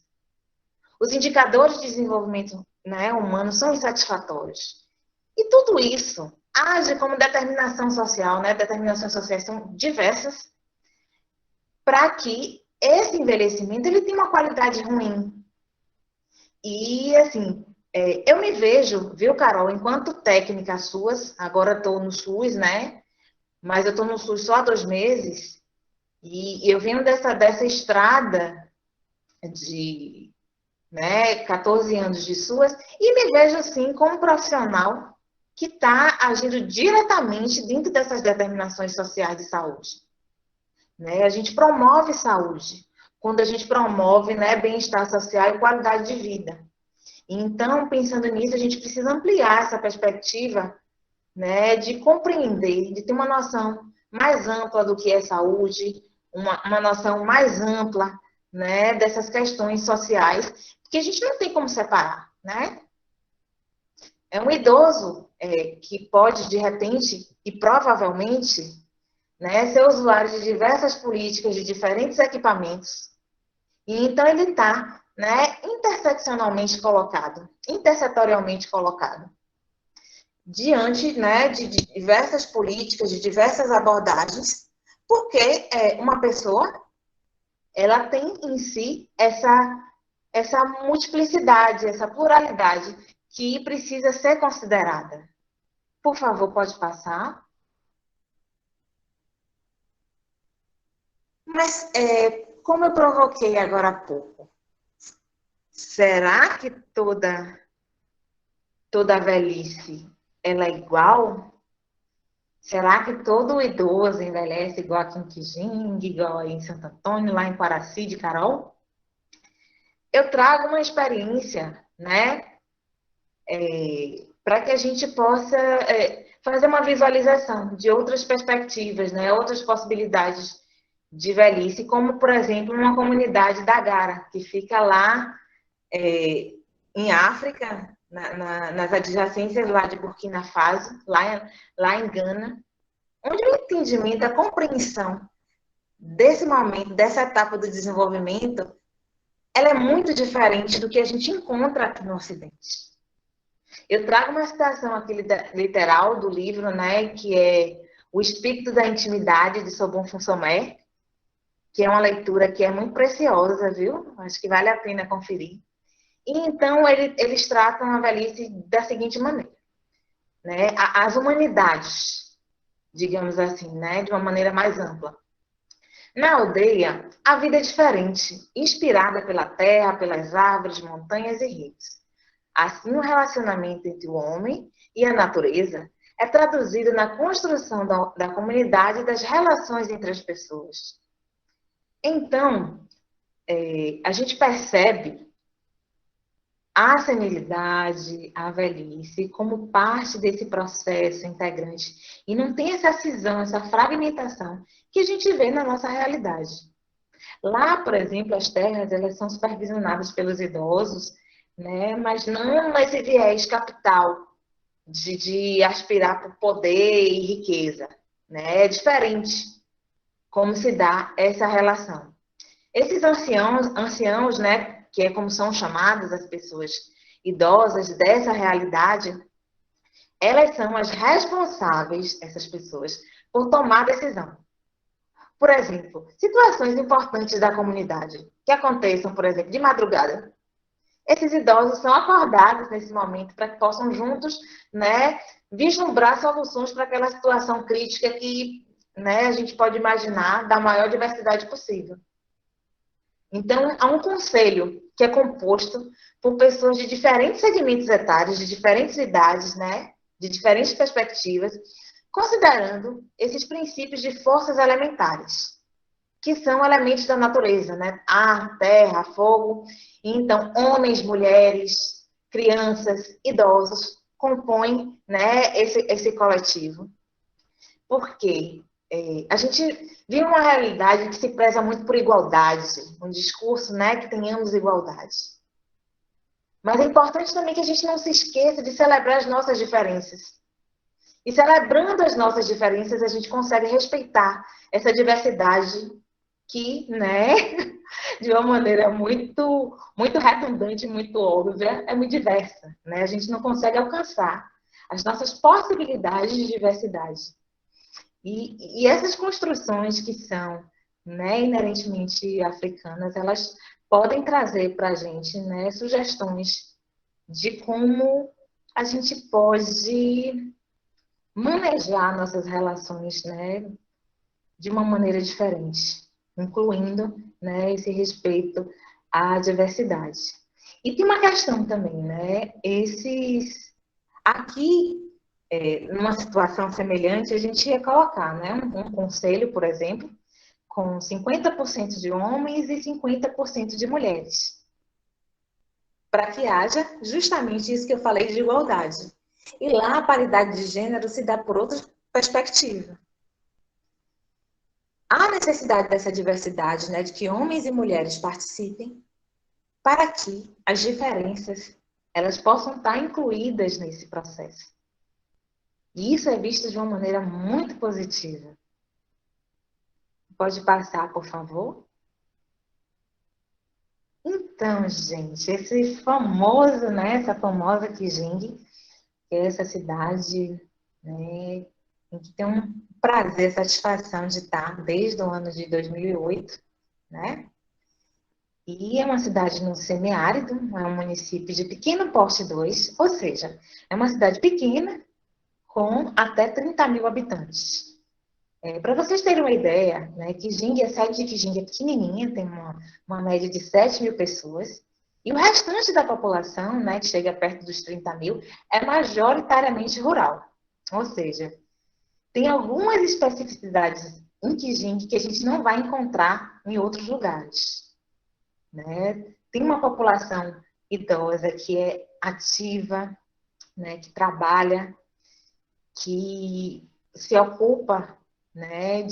Os indicadores de desenvolvimento, né, humano são insatisfatórios. E tudo isso age como determinação social, né? Determinações sociais são diversas para que esse envelhecimento, ele tem uma qualidade ruim. E, assim, eu me vejo, viu, Carol, enquanto técnica suas, agora estou no SUS, né? Mas eu estou no SUS só há 2 meses, e eu venho dessa estrada de, né, 14 anos de SUS, e me vejo, assim, como profissional que está agindo diretamente dentro dessas determinações sociais de saúde. Né? A gente promove saúde quando a gente promove, né, bem-estar social e qualidade de vida. Então, pensando nisso, a gente precisa ampliar essa perspectiva, né, de compreender, de ter uma noção mais ampla do que é saúde, uma noção mais ampla, né, dessas questões sociais, porque a gente não tem como separar, né? É um idoso que pode, de repente, e provavelmente, né, ser usuário de diversas políticas, de diferentes equipamentos, e então ele está, né, interseccionalmente colocado, intersetorialmente colocado, diante, né, de diversas políticas, de diversas abordagens, porque uma pessoa, ela tem em si essa multiplicidade, essa pluralidade que precisa ser considerada. Por favor, pode passar. Mas, como eu provoquei agora há pouco, será que toda velhice ela é igual? Será que todo idoso envelhece igual aqui em Quijingue, igual aí em Santo Antônio, lá em Quaraci de Carol? Eu trago uma experiência, né, para que a gente possa fazer uma visualização de outras perspectivas, né, outras possibilidades de velhice, como, por exemplo, uma comunidade da Gara, que fica lá em África, nas adjacências lá de Burkina Faso, lá em Gana, onde o entendimento, a compreensão desse momento, dessa etapa do desenvolvimento, ela é muito diferente do que a gente encontra aqui no Ocidente. Eu trago uma citação aqui literal do livro, né, que é O Espírito da Intimidade, de Sobon Funsomé, que é uma leitura que é muito preciosa, viu? Acho que vale a pena conferir. E então eles tratam a velhice da seguinte maneira, né? As humanidades, digamos assim, né, de uma maneira mais ampla. Na aldeia, a vida é diferente, inspirada pela terra, pelas árvores, montanhas e rios. Assim, o relacionamento entre o homem e a natureza é traduzido na construção da comunidade e das relações entre as pessoas. Então, a gente percebe a senilidade, a velhice, como parte desse processo integrante. E não tem essa cisão, essa fragmentação que a gente vê na nossa realidade. Lá, por exemplo, as terras, elas são supervisionadas pelos idosos, né? Mas não nesse viés capital de aspirar por poder e riqueza, né? É diferente como se dá essa relação. Esses anciãos, né, que é como são chamadas as pessoas idosas dessa realidade, elas são as responsáveis, essas pessoas, por tomar decisão. Por exemplo, situações importantes da comunidade que aconteçam, por exemplo, de madrugada. Esses idosos são acordados nesse momento para que possam juntos, né, vislumbrar soluções para aquela situação crítica que, né, a gente pode imaginar da maior diversidade possível. Então, há um conselho que é composto por pessoas de diferentes segmentos etários, de diferentes idades, né, de diferentes perspectivas, considerando esses princípios de forças elementares, que são elementos da natureza, né? Ar, terra, fogo. Então, homens, mulheres, crianças, idosos compõem, né, esse coletivo. Por quê? A gente vive uma realidade que se preza muito por igualdade, um discurso, né, que tenhamos igualdade. Mas é importante também que a gente não se esqueça de celebrar as nossas diferenças. E celebrando as nossas diferenças, a gente consegue respeitar essa diversidade que, né, de uma maneira muito, muito redundante, muito óbvia, é muito diversa, né? A gente não consegue alcançar as nossas possibilidades de diversidade. E essas construções que são, né, inerentemente africanas, elas podem trazer para a gente, né, sugestões de como a gente pode manejar nossas relações, né, de uma maneira diferente, incluindo, né, esse respeito à diversidade. E tem uma questão também, né, aqui, numa situação semelhante, a gente ia colocar, né, um conselho, por exemplo, com 50% de homens e 50% de mulheres, para que haja justamente isso que eu falei de igualdade. E lá a paridade de gênero se dá por outra perspectiva. Há necessidade dessa diversidade, né, de que homens e mulheres participem, para que as diferenças elas possam estar incluídas nesse processo. E isso é visto de uma maneira muito positiva. Pode passar, por favor? Então, gente, esse famoso, né, essa famosa Kijing, que é essa cidade, né, em que tem um prazer, satisfação de estar desde o ano de 2008, né? E é uma cidade no semiárido, é um município de pequeno porte 2, ou seja, é uma cidade pequena com até 30 mil habitantes. Para vocês terem uma ideia, né, Kijing, a sede de Kijing é pequenininha, tem uma média de 7 mil pessoas, e o restante da população, né, que chega perto dos 30 mil, é majoritariamente rural. Ou seja, tem algumas especificidades em Kijing que a gente não vai encontrar em outros lugares, né? Tem uma população idosa que é ativa, né, que trabalha, que se ocupa, né,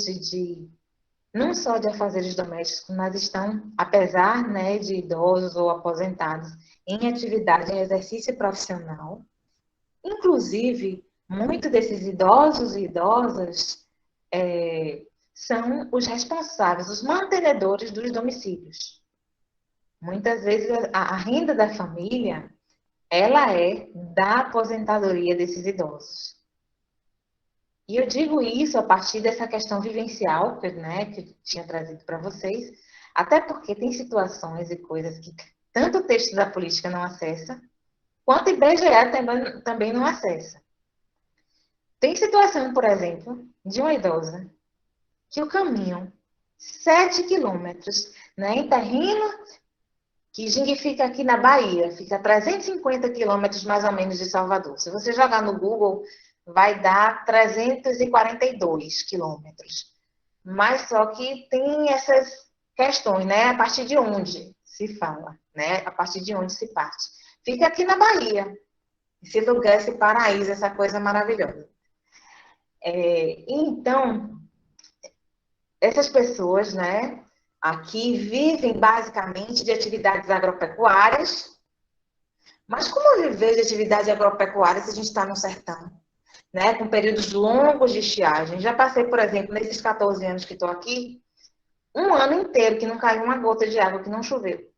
não só de afazeres domésticos, mas estão, apesar, né, de idosos ou aposentados, em atividade, em exercício profissional. Inclusive, muitos desses idosos e idosas são os responsáveis, os mantenedores dos domicílios. Muitas vezes a renda da família, ela é da aposentadoria desses idosos. E eu digo isso a partir dessa questão vivencial, né, que eu tinha trazido para vocês, até porque tem situações e coisas que tanto o texto da política não acessa, quanto o IBGE também não acessa. Tem situação, por exemplo, de uma idosa que o caminho 7 quilômetros, né, em terreno que fica aqui na Bahia, fica a 350 quilômetros mais ou menos de Salvador. Se você jogar no Google, vai dar 342 quilômetros. Mas só que tem essas questões, né? A partir de onde se fala, né? A partir de onde se parte. Fica aqui na Bahia, esse lugar, esse paraíso, essa coisa maravilhosa. Então, essas pessoas, né, aqui vivem basicamente de atividades agropecuárias, mas como viver de atividade agropecuária se a gente está no sertão, né, com períodos longos de estiagem? Já passei, por exemplo, nesses 14 anos que estou aqui, um ano inteiro que não caiu uma gota de água, que não choveu.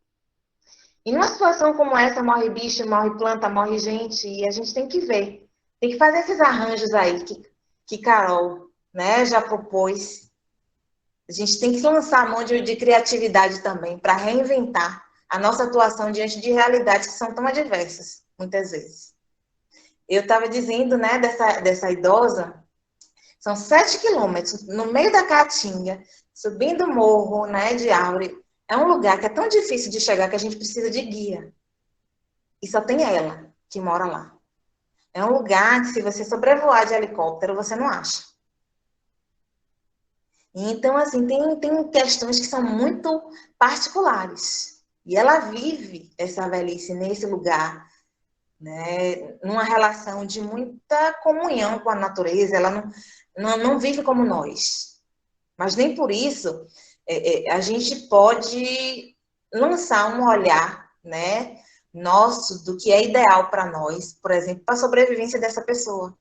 E numa situação como essa, morre bicho, morre planta, morre gente, e a gente tem que ver. Tem que fazer esses arranjos aí que Carol, né, já propôs. A gente tem que lançar a mão de criatividade também para reinventar a nossa atuação diante de realidades que são tão adversas, muitas vezes. Eu estava dizendo, né, dessa idosa, são 7 quilômetros no meio da Caatinga, subindo o morro, né, de árvore. É um lugar que é tão difícil de chegar que a gente precisa de guia. E só tem ela que mora lá. É um lugar que, se você sobrevoar de helicóptero, você não acha. Então, assim, tem questões que são muito particulares. E ela vive essa velhice nesse lugar, né, numa relação de muita comunhão com a natureza. Ela não vive como nós. Mas nem por isso a gente pode lançar um olhar, né, nosso do que é ideal para nós, por exemplo, para a sobrevivência dessa pessoa.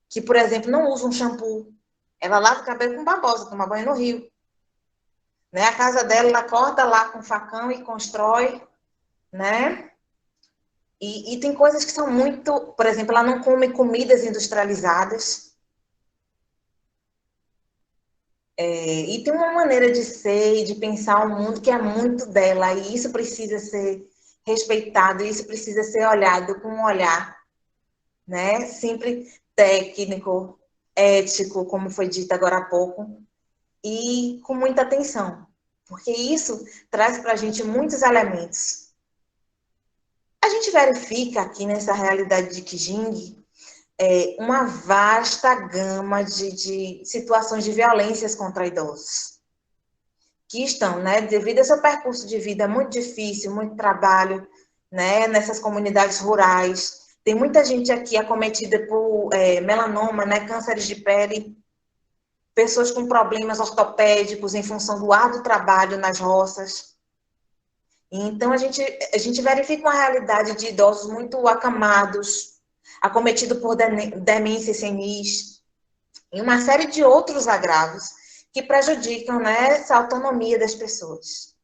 Que, por exemplo, não usa um shampoo. Ela lava o cabelo com babosa, toma banho no rio. Né? A casa dela, ela corta lá com facão e constrói, né? E tem coisas que são muito... Por exemplo, ela não come comidas industrializadas. E tem uma maneira de ser e de pensar o mundo que é muito dela, e isso precisa ser respeitado, isso precisa ser olhado com um olhar, né? Sempre técnico, ético, como foi dito agora há pouco, e com muita atenção, porque isso traz para a gente muitos elementos. A gente verifica aqui nessa realidade de Kijing uma vasta gama de situações de violências contra idosos, que estão, né, devido ao seu percurso de vida muito difícil, muito trabalho, né, nessas comunidades rurais. Tem muita gente aqui acometida por melanoma, né, cânceres de pele, pessoas com problemas ortopédicos em função do árduo trabalho nas roças. Então, a gente verifica uma realidade de idosos muito acamados, acometidos por demência senis, e uma série de outros agravos que prejudicam, né, essa autonomia das pessoas.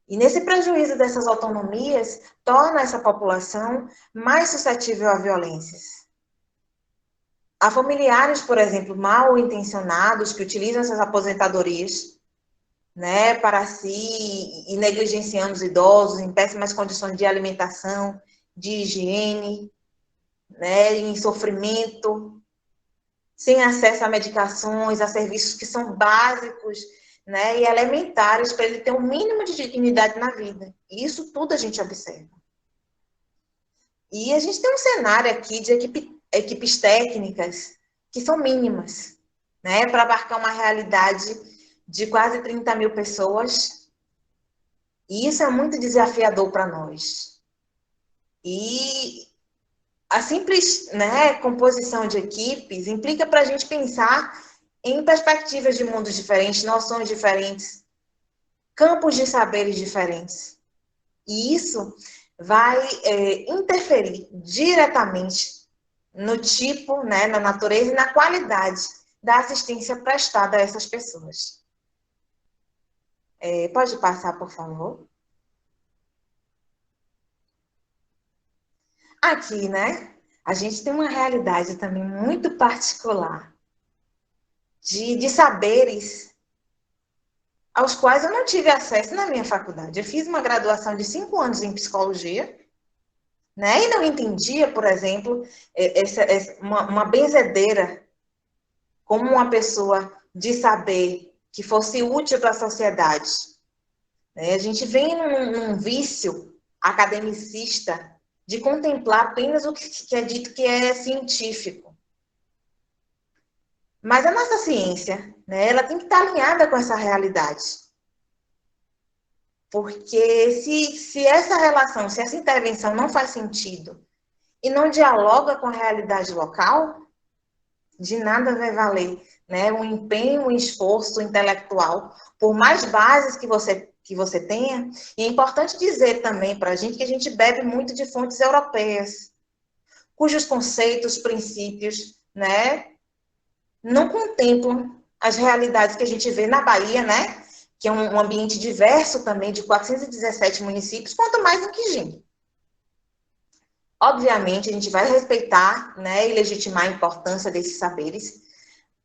E nesse prejuízo dessas autonomias, torna essa população mais suscetível a violências. Há familiares, por exemplo, mal intencionados, que utilizam essas aposentadorias, né, para si, e negligenciando os idosos em péssimas condições de alimentação, de higiene, né, em sofrimento, sem acesso a medicações, a serviços que são básicos, né, e elementares para ele ter um mínimo de dignidade na vida. E isso tudo a gente observa. E a gente tem um cenário aqui de equipes técnicas que são mínimas, né, para abarcar uma realidade de quase 30 mil pessoas. E isso é muito desafiador para nós. E a simples, né, composição de equipes implica para a gente pensar em perspectivas de mundos diferentes, noções diferentes, campos de saberes diferentes. E isso vai interferir diretamente no tipo, né, na natureza e na qualidade da assistência prestada a essas pessoas. Pode passar, por favor? Aqui, né, a gente tem uma realidade também muito particular de saberes aos quais eu não tive acesso na minha faculdade. Eu fiz uma graduação de 5 anos em psicologia, né, e não entendia, por exemplo, uma benzedeira como uma pessoa de saber que fosse útil para a sociedade. A gente vem num vício academicista de contemplar apenas o que é dito que é científico. Mas a nossa ciência, né, ela tem que estar alinhada com essa realidade. Porque se essa relação, se essa intervenção não faz sentido e não dialoga com a realidade local, de nada vai valer, né, um empenho, um esforço intelectual, por mais bases que você tenha. E é importante dizer também para a gente que a gente bebe muito de fontes europeias, cujos conceitos, princípios, né, não contemplam as realidades que a gente vê na Bahia, né, que é um ambiente diverso também, de 417 municípios, quanto mais em Kijing. Obviamente, a gente vai respeitar, né, e legitimar a importância desses saberes,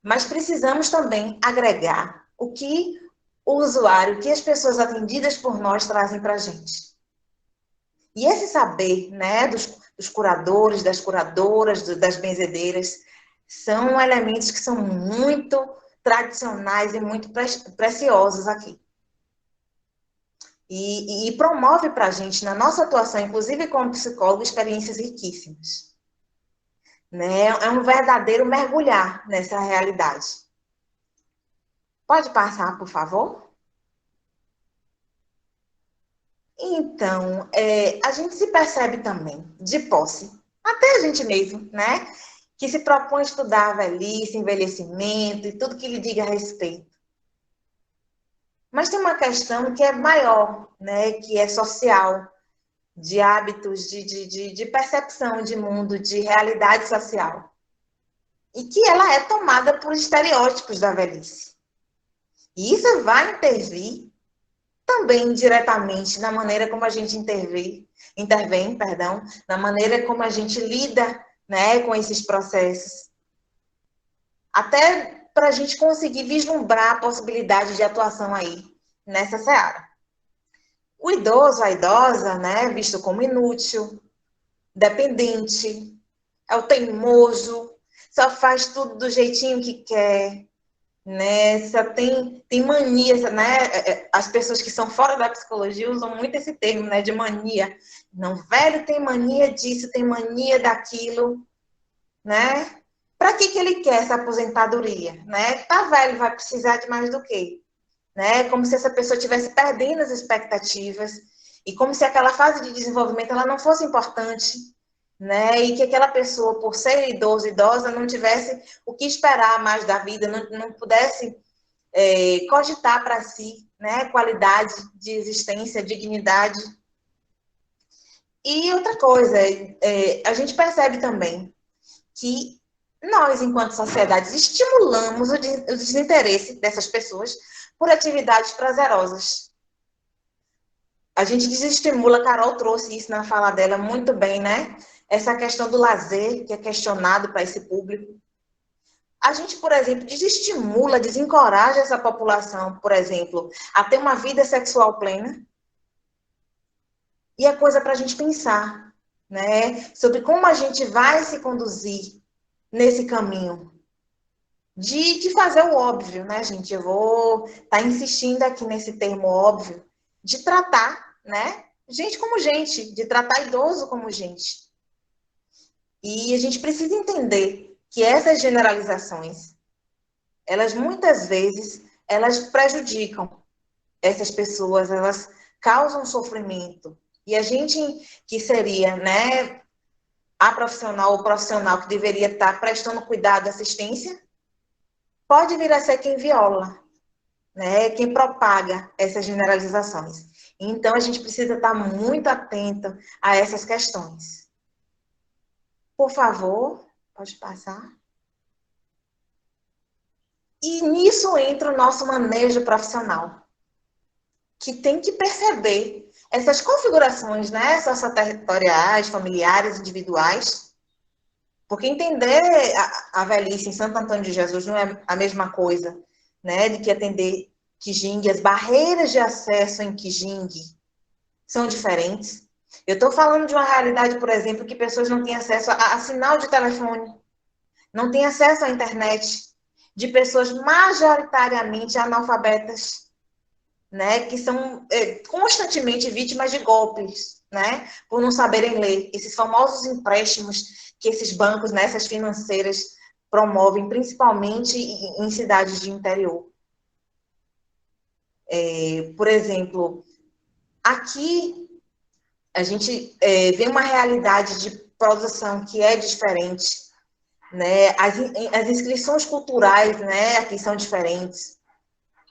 mas precisamos também agregar o que o usuário, o que as pessoas atendidas por nós trazem para a gente. E esse saber, né, dos curadores, das curadoras, das benzedeiras, são elementos que são muito tradicionais e muito preciosos aqui. E promove para a gente, na nossa atuação, inclusive como psicólogo, experiências riquíssimas. Né? É um verdadeiro mergulhar nessa realidade. Pode passar, por favor? Então, a gente se percebe também, de posse, até a gente mesmo, né? Que se propõe a estudar a velhice, envelhecimento e tudo que lhe diga a respeito. Mas tem uma questão que é maior, né? Que é social, de hábitos, de percepção de mundo, de realidade social. E que ela é tomada por estereótipos da velhice. E isso vai intervir também diretamente na maneira como a gente intervém, na maneira como a gente lida, né, com esses processos. Até para a gente conseguir vislumbrar a possibilidade de atuação aí nessa seara. O idoso, a idosa, né, visto como inútil, dependente, é o teimoso, só faz tudo do jeitinho que quer, né? Só tem mania, né? As pessoas que são fora da psicologia usam muito esse termo, né, de mania. Não, velho tem mania disso, tem mania daquilo, né? Para que ele quer essa aposentadoria, né? Tá velho, vai precisar de mais do quê? Né? Como se essa pessoa estivesse perdendo as expectativas e como se aquela fase de desenvolvimento ela não fosse importante, né? E que aquela pessoa, por ser idoso, idosa, não tivesse o que esperar mais da vida, não pudesse cogitar para si, né? Qualidade de existência, dignidade. E outra coisa, a gente percebe também que nós, enquanto sociedade, estimulamos o desinteresse dessas pessoas por atividades prazerosas. A gente desestimula, a Carol trouxe isso na fala dela muito bem, né? Essa questão do lazer, que é questionado para esse público. A gente, por exemplo, desestimula, desencoraja essa população, por exemplo, a ter uma vida sexual plena. E é coisa para a gente pensar, né? Sobre como a gente vai se conduzir nesse caminho de fazer o óbvio, né, gente? Eu vou estar insistindo aqui nesse termo óbvio, de tratar, né, gente como gente, de tratar idoso como gente. E a gente precisa entender que essas generalizações, elas muitas vezes, elas prejudicam essas pessoas, elas causam sofrimento. E a gente que seria, né, a profissional ou profissional que deveria estar prestando cuidado, assistência, pode vir a ser quem viola, né? Quem propaga essas generalizações. Então, a gente precisa estar muito atento a essas questões. Por favor, pode passar. E nisso entra o nosso manejo profissional, que tem que perceber essas configurações, né, socioterritoriais, familiares, individuais, porque entender a velhice em Santo Antônio de Jesus não é a mesma coisa, né, de que atender Quijingue, as barreiras de acesso em Quijingue são diferentes. Eu estou falando de uma realidade, por exemplo, que pessoas não têm acesso a sinal de telefone, não têm acesso à internet, de pessoas majoritariamente analfabetas, né, que são constantemente vítimas de golpes, né, por não saberem ler. Esses famosos empréstimos que esses bancos, né, essas financeiras promovem, principalmente em cidades de interior. Por exemplo, aqui a gente vê uma realidade de produção que é diferente, né? As inscrições culturais, né, aqui são diferentes.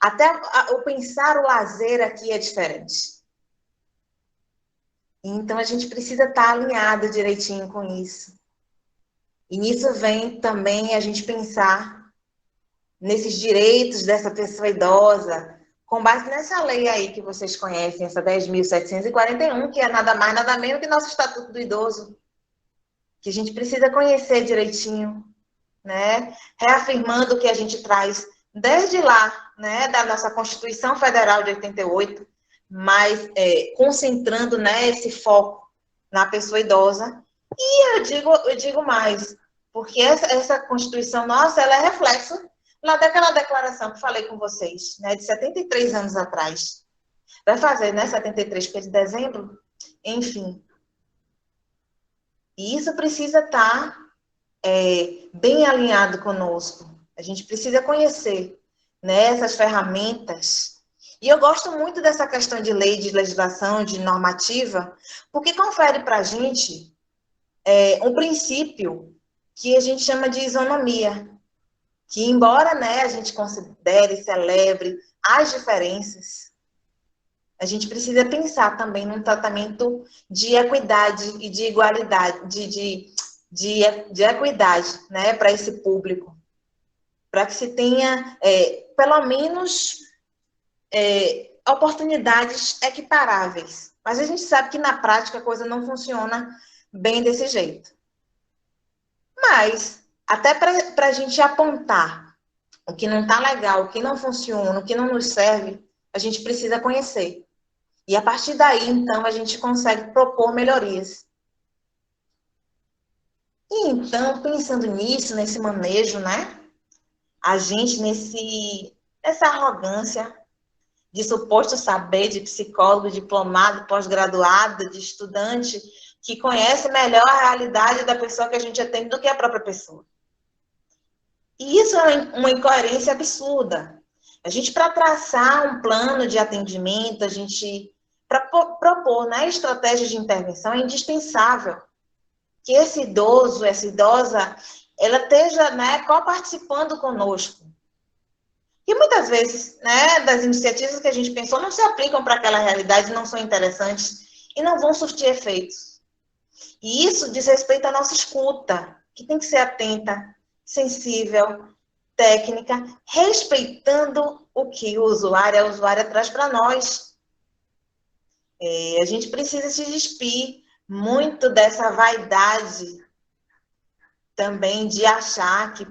Até o pensar o lazer aqui é diferente. Então, a gente precisa estar alinhado direitinho com isso. E nisso vem também a gente pensar nesses direitos dessa pessoa idosa, com base nessa lei aí que vocês conhecem, essa 10.741, que é nada mais, nada menos que nosso Estatuto do Idoso, que a gente precisa conhecer direitinho, né? Reafirmando o que a gente traz desde lá, né, da nossa Constituição Federal de 88, mas concentrando, né, esse foco na pessoa idosa. E eu digo mais, porque essa Constituição nossa, ela é reflexo lá daquela declaração que falei com vocês, né, de 73 anos atrás. Vai fazer, né, 73 de dezembro? Enfim. E isso precisa estar bem alinhado conosco. A gente precisa conhecer, né, essas ferramentas. E eu gosto muito dessa questão de lei, de legislação, de normativa, porque confere para a gente um princípio que a gente chama de isonomia, que embora, né, a gente considere, celebre as diferenças, a gente precisa pensar também num tratamento de equidade e de igualdade, de equidade, né, para esse público, para que se tenha, pelo menos, oportunidades equiparáveis. Mas a gente sabe que na prática a coisa não funciona bem desse jeito. Mas, até para a gente apontar o que não está legal, o que não funciona, o que não nos serve, a gente precisa conhecer. E a partir daí, então, a gente consegue propor melhorias. E então, pensando nisso, nesse manejo, né? A gente, nessa arrogância de suposto saber de psicólogo, diplomado, pós-graduado, de estudante, que conhece melhor a realidade da pessoa que a gente atende do que a própria pessoa. E isso é uma incoerência absurda. A gente, para traçar um plano de atendimento, para propor, né, estratégias de intervenção, é indispensável que esse idoso, essa idosa, ela esteja, né, co-participando conosco. E muitas vezes, né, das iniciativas que a gente pensou não se aplicam para aquela realidade, não são interessantes e não vão surtir efeitos. E isso diz respeito à nossa escuta, que tem que ser atenta, sensível, técnica, respeitando o que a usuária traz para nós. A gente precisa se despir muito dessa vaidade também de achar que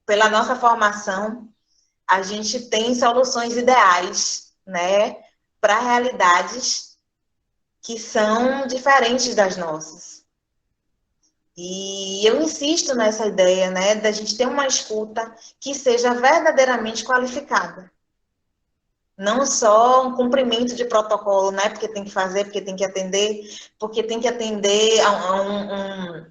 pela nossa formação a gente tem soluções ideais, né, para realidades que são diferentes das nossas. E eu insisto nessa ideia, né, da gente ter uma escuta que seja verdadeiramente qualificada. Não só um cumprimento de protocolo, né, porque tem que fazer, porque tem que atender a um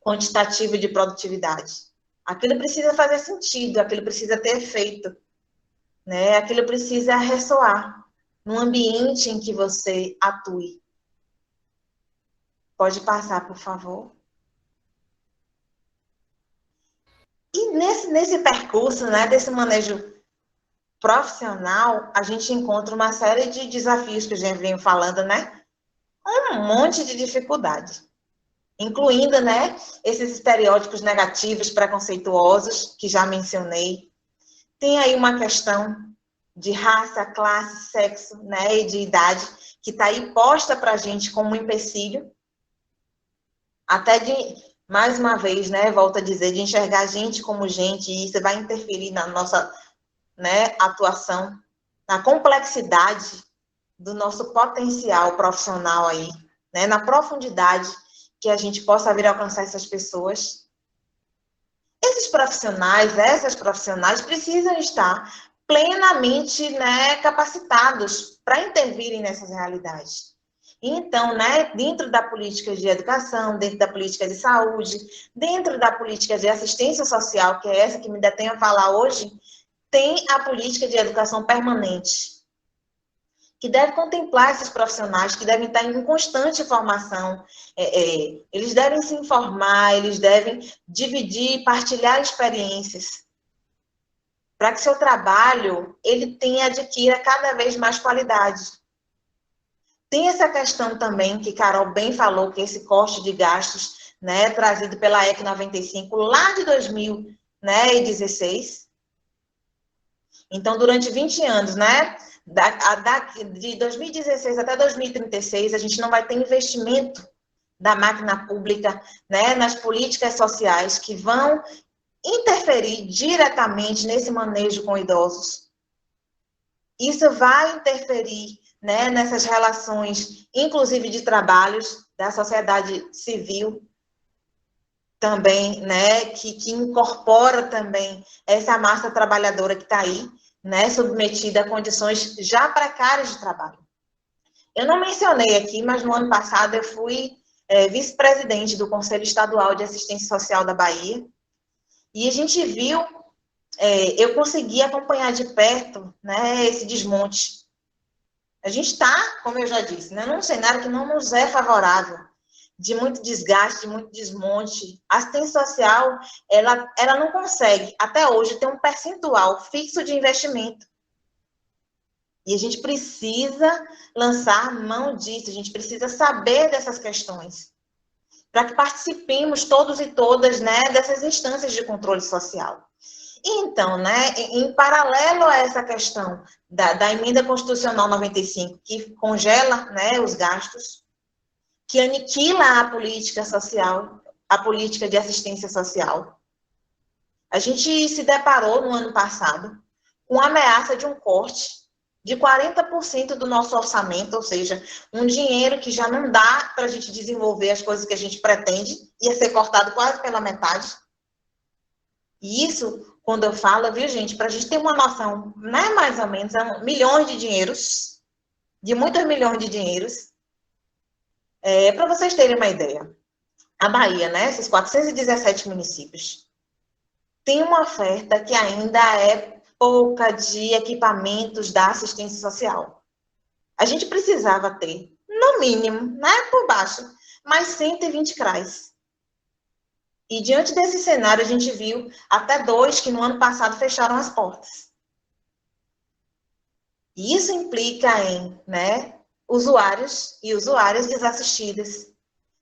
quantitativo de produtividade. Aquilo precisa fazer sentido, aquilo precisa ter efeito, né? Aquilo precisa ressoar no ambiente em que você atue. Pode passar, por favor. E nesse percurso, né, desse manejo profissional, a gente encontra uma série de desafios que a gente vem falando, né? Um monte de dificuldade, incluindo, né, esses estereótipos negativos, preconceituosos, que já mencionei. Tem aí uma questão de raça, classe, sexo, né, e de idade, que está aí posta para a gente como um empecilho, até mais uma vez, né, volto a dizer, de enxergar a gente como gente, e isso vai interferir na nossa, né, atuação, na complexidade do nosso potencial profissional aí, né, na profundidade que a gente possa vir a alcançar essas pessoas. Esses profissionais, essas profissionais precisam estar plenamente, né, capacitados para intervirem nessas realidades. Então, né, dentro da política de educação, dentro da política de saúde, dentro da política de assistência social, que é essa que me detém a falar hoje, tem a política de educação permanente, que deve contemplar esses profissionais, que devem estar em constante formação. Eles devem se informar, eles devem dividir, partilhar experiências, para que seu trabalho ele adquira cada vez mais qualidade. Tem essa questão também, que Carol bem falou, que esse corte de gastos, né, trazido pela EC 95, lá de 2016. Então, durante 20 anos, né, de 2016 até 2036, a gente não vai ter investimento da máquina pública, né, nas políticas sociais que vão interferir diretamente nesse manejo com idosos. Isso vai interferir, né, nessas relações, inclusive de trabalhos da sociedade civil também, né, que incorpora também essa massa trabalhadora que está aí, né, submetida a condições já precárias de trabalho. Eu não mencionei aqui, mas no ano passado eu fui vice-presidente do Conselho Estadual de Assistência Social da Bahia, e a gente viu, eu consegui acompanhar de perto, né, esse desmonte. A gente está, como eu já disse, né, num cenário que não nos é favorável, de muito desgaste, de muito desmonte. A assistência social, ela não consegue, até hoje, ter um percentual fixo de investimento. E a gente precisa lançar mão disso, a gente precisa saber dessas questões, para que participemos todos e todas, né, dessas instâncias de controle social. Então, né, em paralelo a essa questão da emenda constitucional 95, que congela, né, os gastos, que aniquila a política social, a política de assistência social, A gente se deparou no ano passado com a ameaça de um corte de 40% do nosso orçamento, ou seja, um dinheiro que já não dá para a gente desenvolver as coisas que a gente pretende, ia ser cortado quase pela metade. E isso, quando eu falo, viu, gente, para a gente ter uma noção, não é mais ou menos, milhões de dinheiros, de muitos milhões de dinheiros. Para vocês terem uma ideia, a Bahia, né, esses 417 municípios, tem uma oferta que ainda é pouca de equipamentos da assistência social. A gente precisava ter, no mínimo, né, por baixo, mais 120 CRAs. E diante desse cenário, a gente viu até 2 que no ano passado fecharam as portas. E isso implica em, né, usuários e usuárias desassistidas,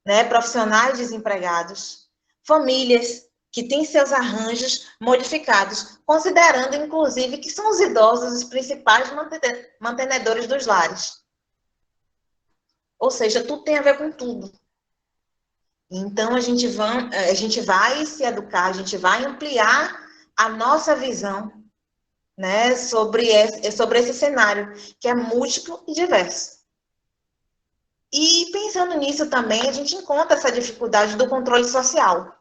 né, profissionais desempregados, famílias que têm seus arranjos modificados, considerando, inclusive, que são os idosos os principais mantenedores dos lares. Ou seja, tudo tem a ver com tudo. Então, a gente vai se educar, a gente vai ampliar a nossa visão, né, sobre esse cenário, que é múltiplo e diverso. E, pensando nisso também, a gente encontra essa dificuldade do controle social.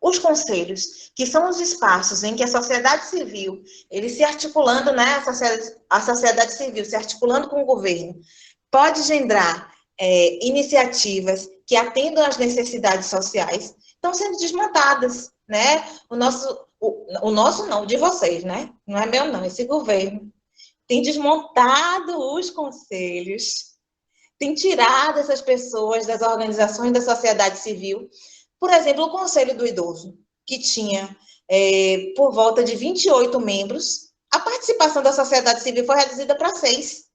Os conselhos, que são os espaços em que a sociedade civil, ele se articulando, né, a sociedade civil se articulando com o governo, pode engendrar iniciativas que atendam às necessidades sociais, estão sendo desmontadas, né? O nosso não, de vocês, né? Não é meu não, esse governo tem desmontado os conselhos, tem tirado essas pessoas das organizações da sociedade civil. Por exemplo, o Conselho do Idoso, que tinha por volta de 28 membros, a participação da sociedade civil foi reduzida para 6.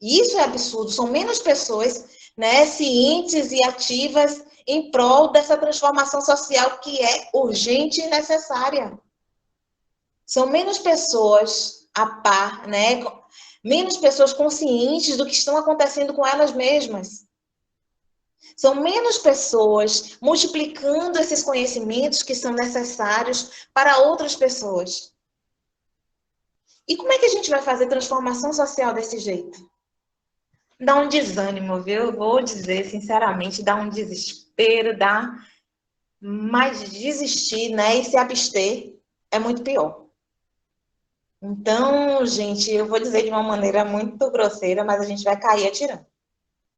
E isso é absurdo, são menos pessoas, né, cientes e ativas em prol dessa transformação social que é urgente e necessária. São menos pessoas a par, né, menos pessoas conscientes do que estão acontecendo com elas mesmas. São menos pessoas multiplicando esses conhecimentos que são necessários para outras pessoas. E como é que a gente vai fazer transformação social desse jeito? Dá um desânimo, viu? Eu vou dizer, sinceramente, dá um desespero, mas desistir, né, e se abster é muito pior. Então, gente, eu vou dizer de uma maneira muito grosseira, mas a gente vai cair atirando.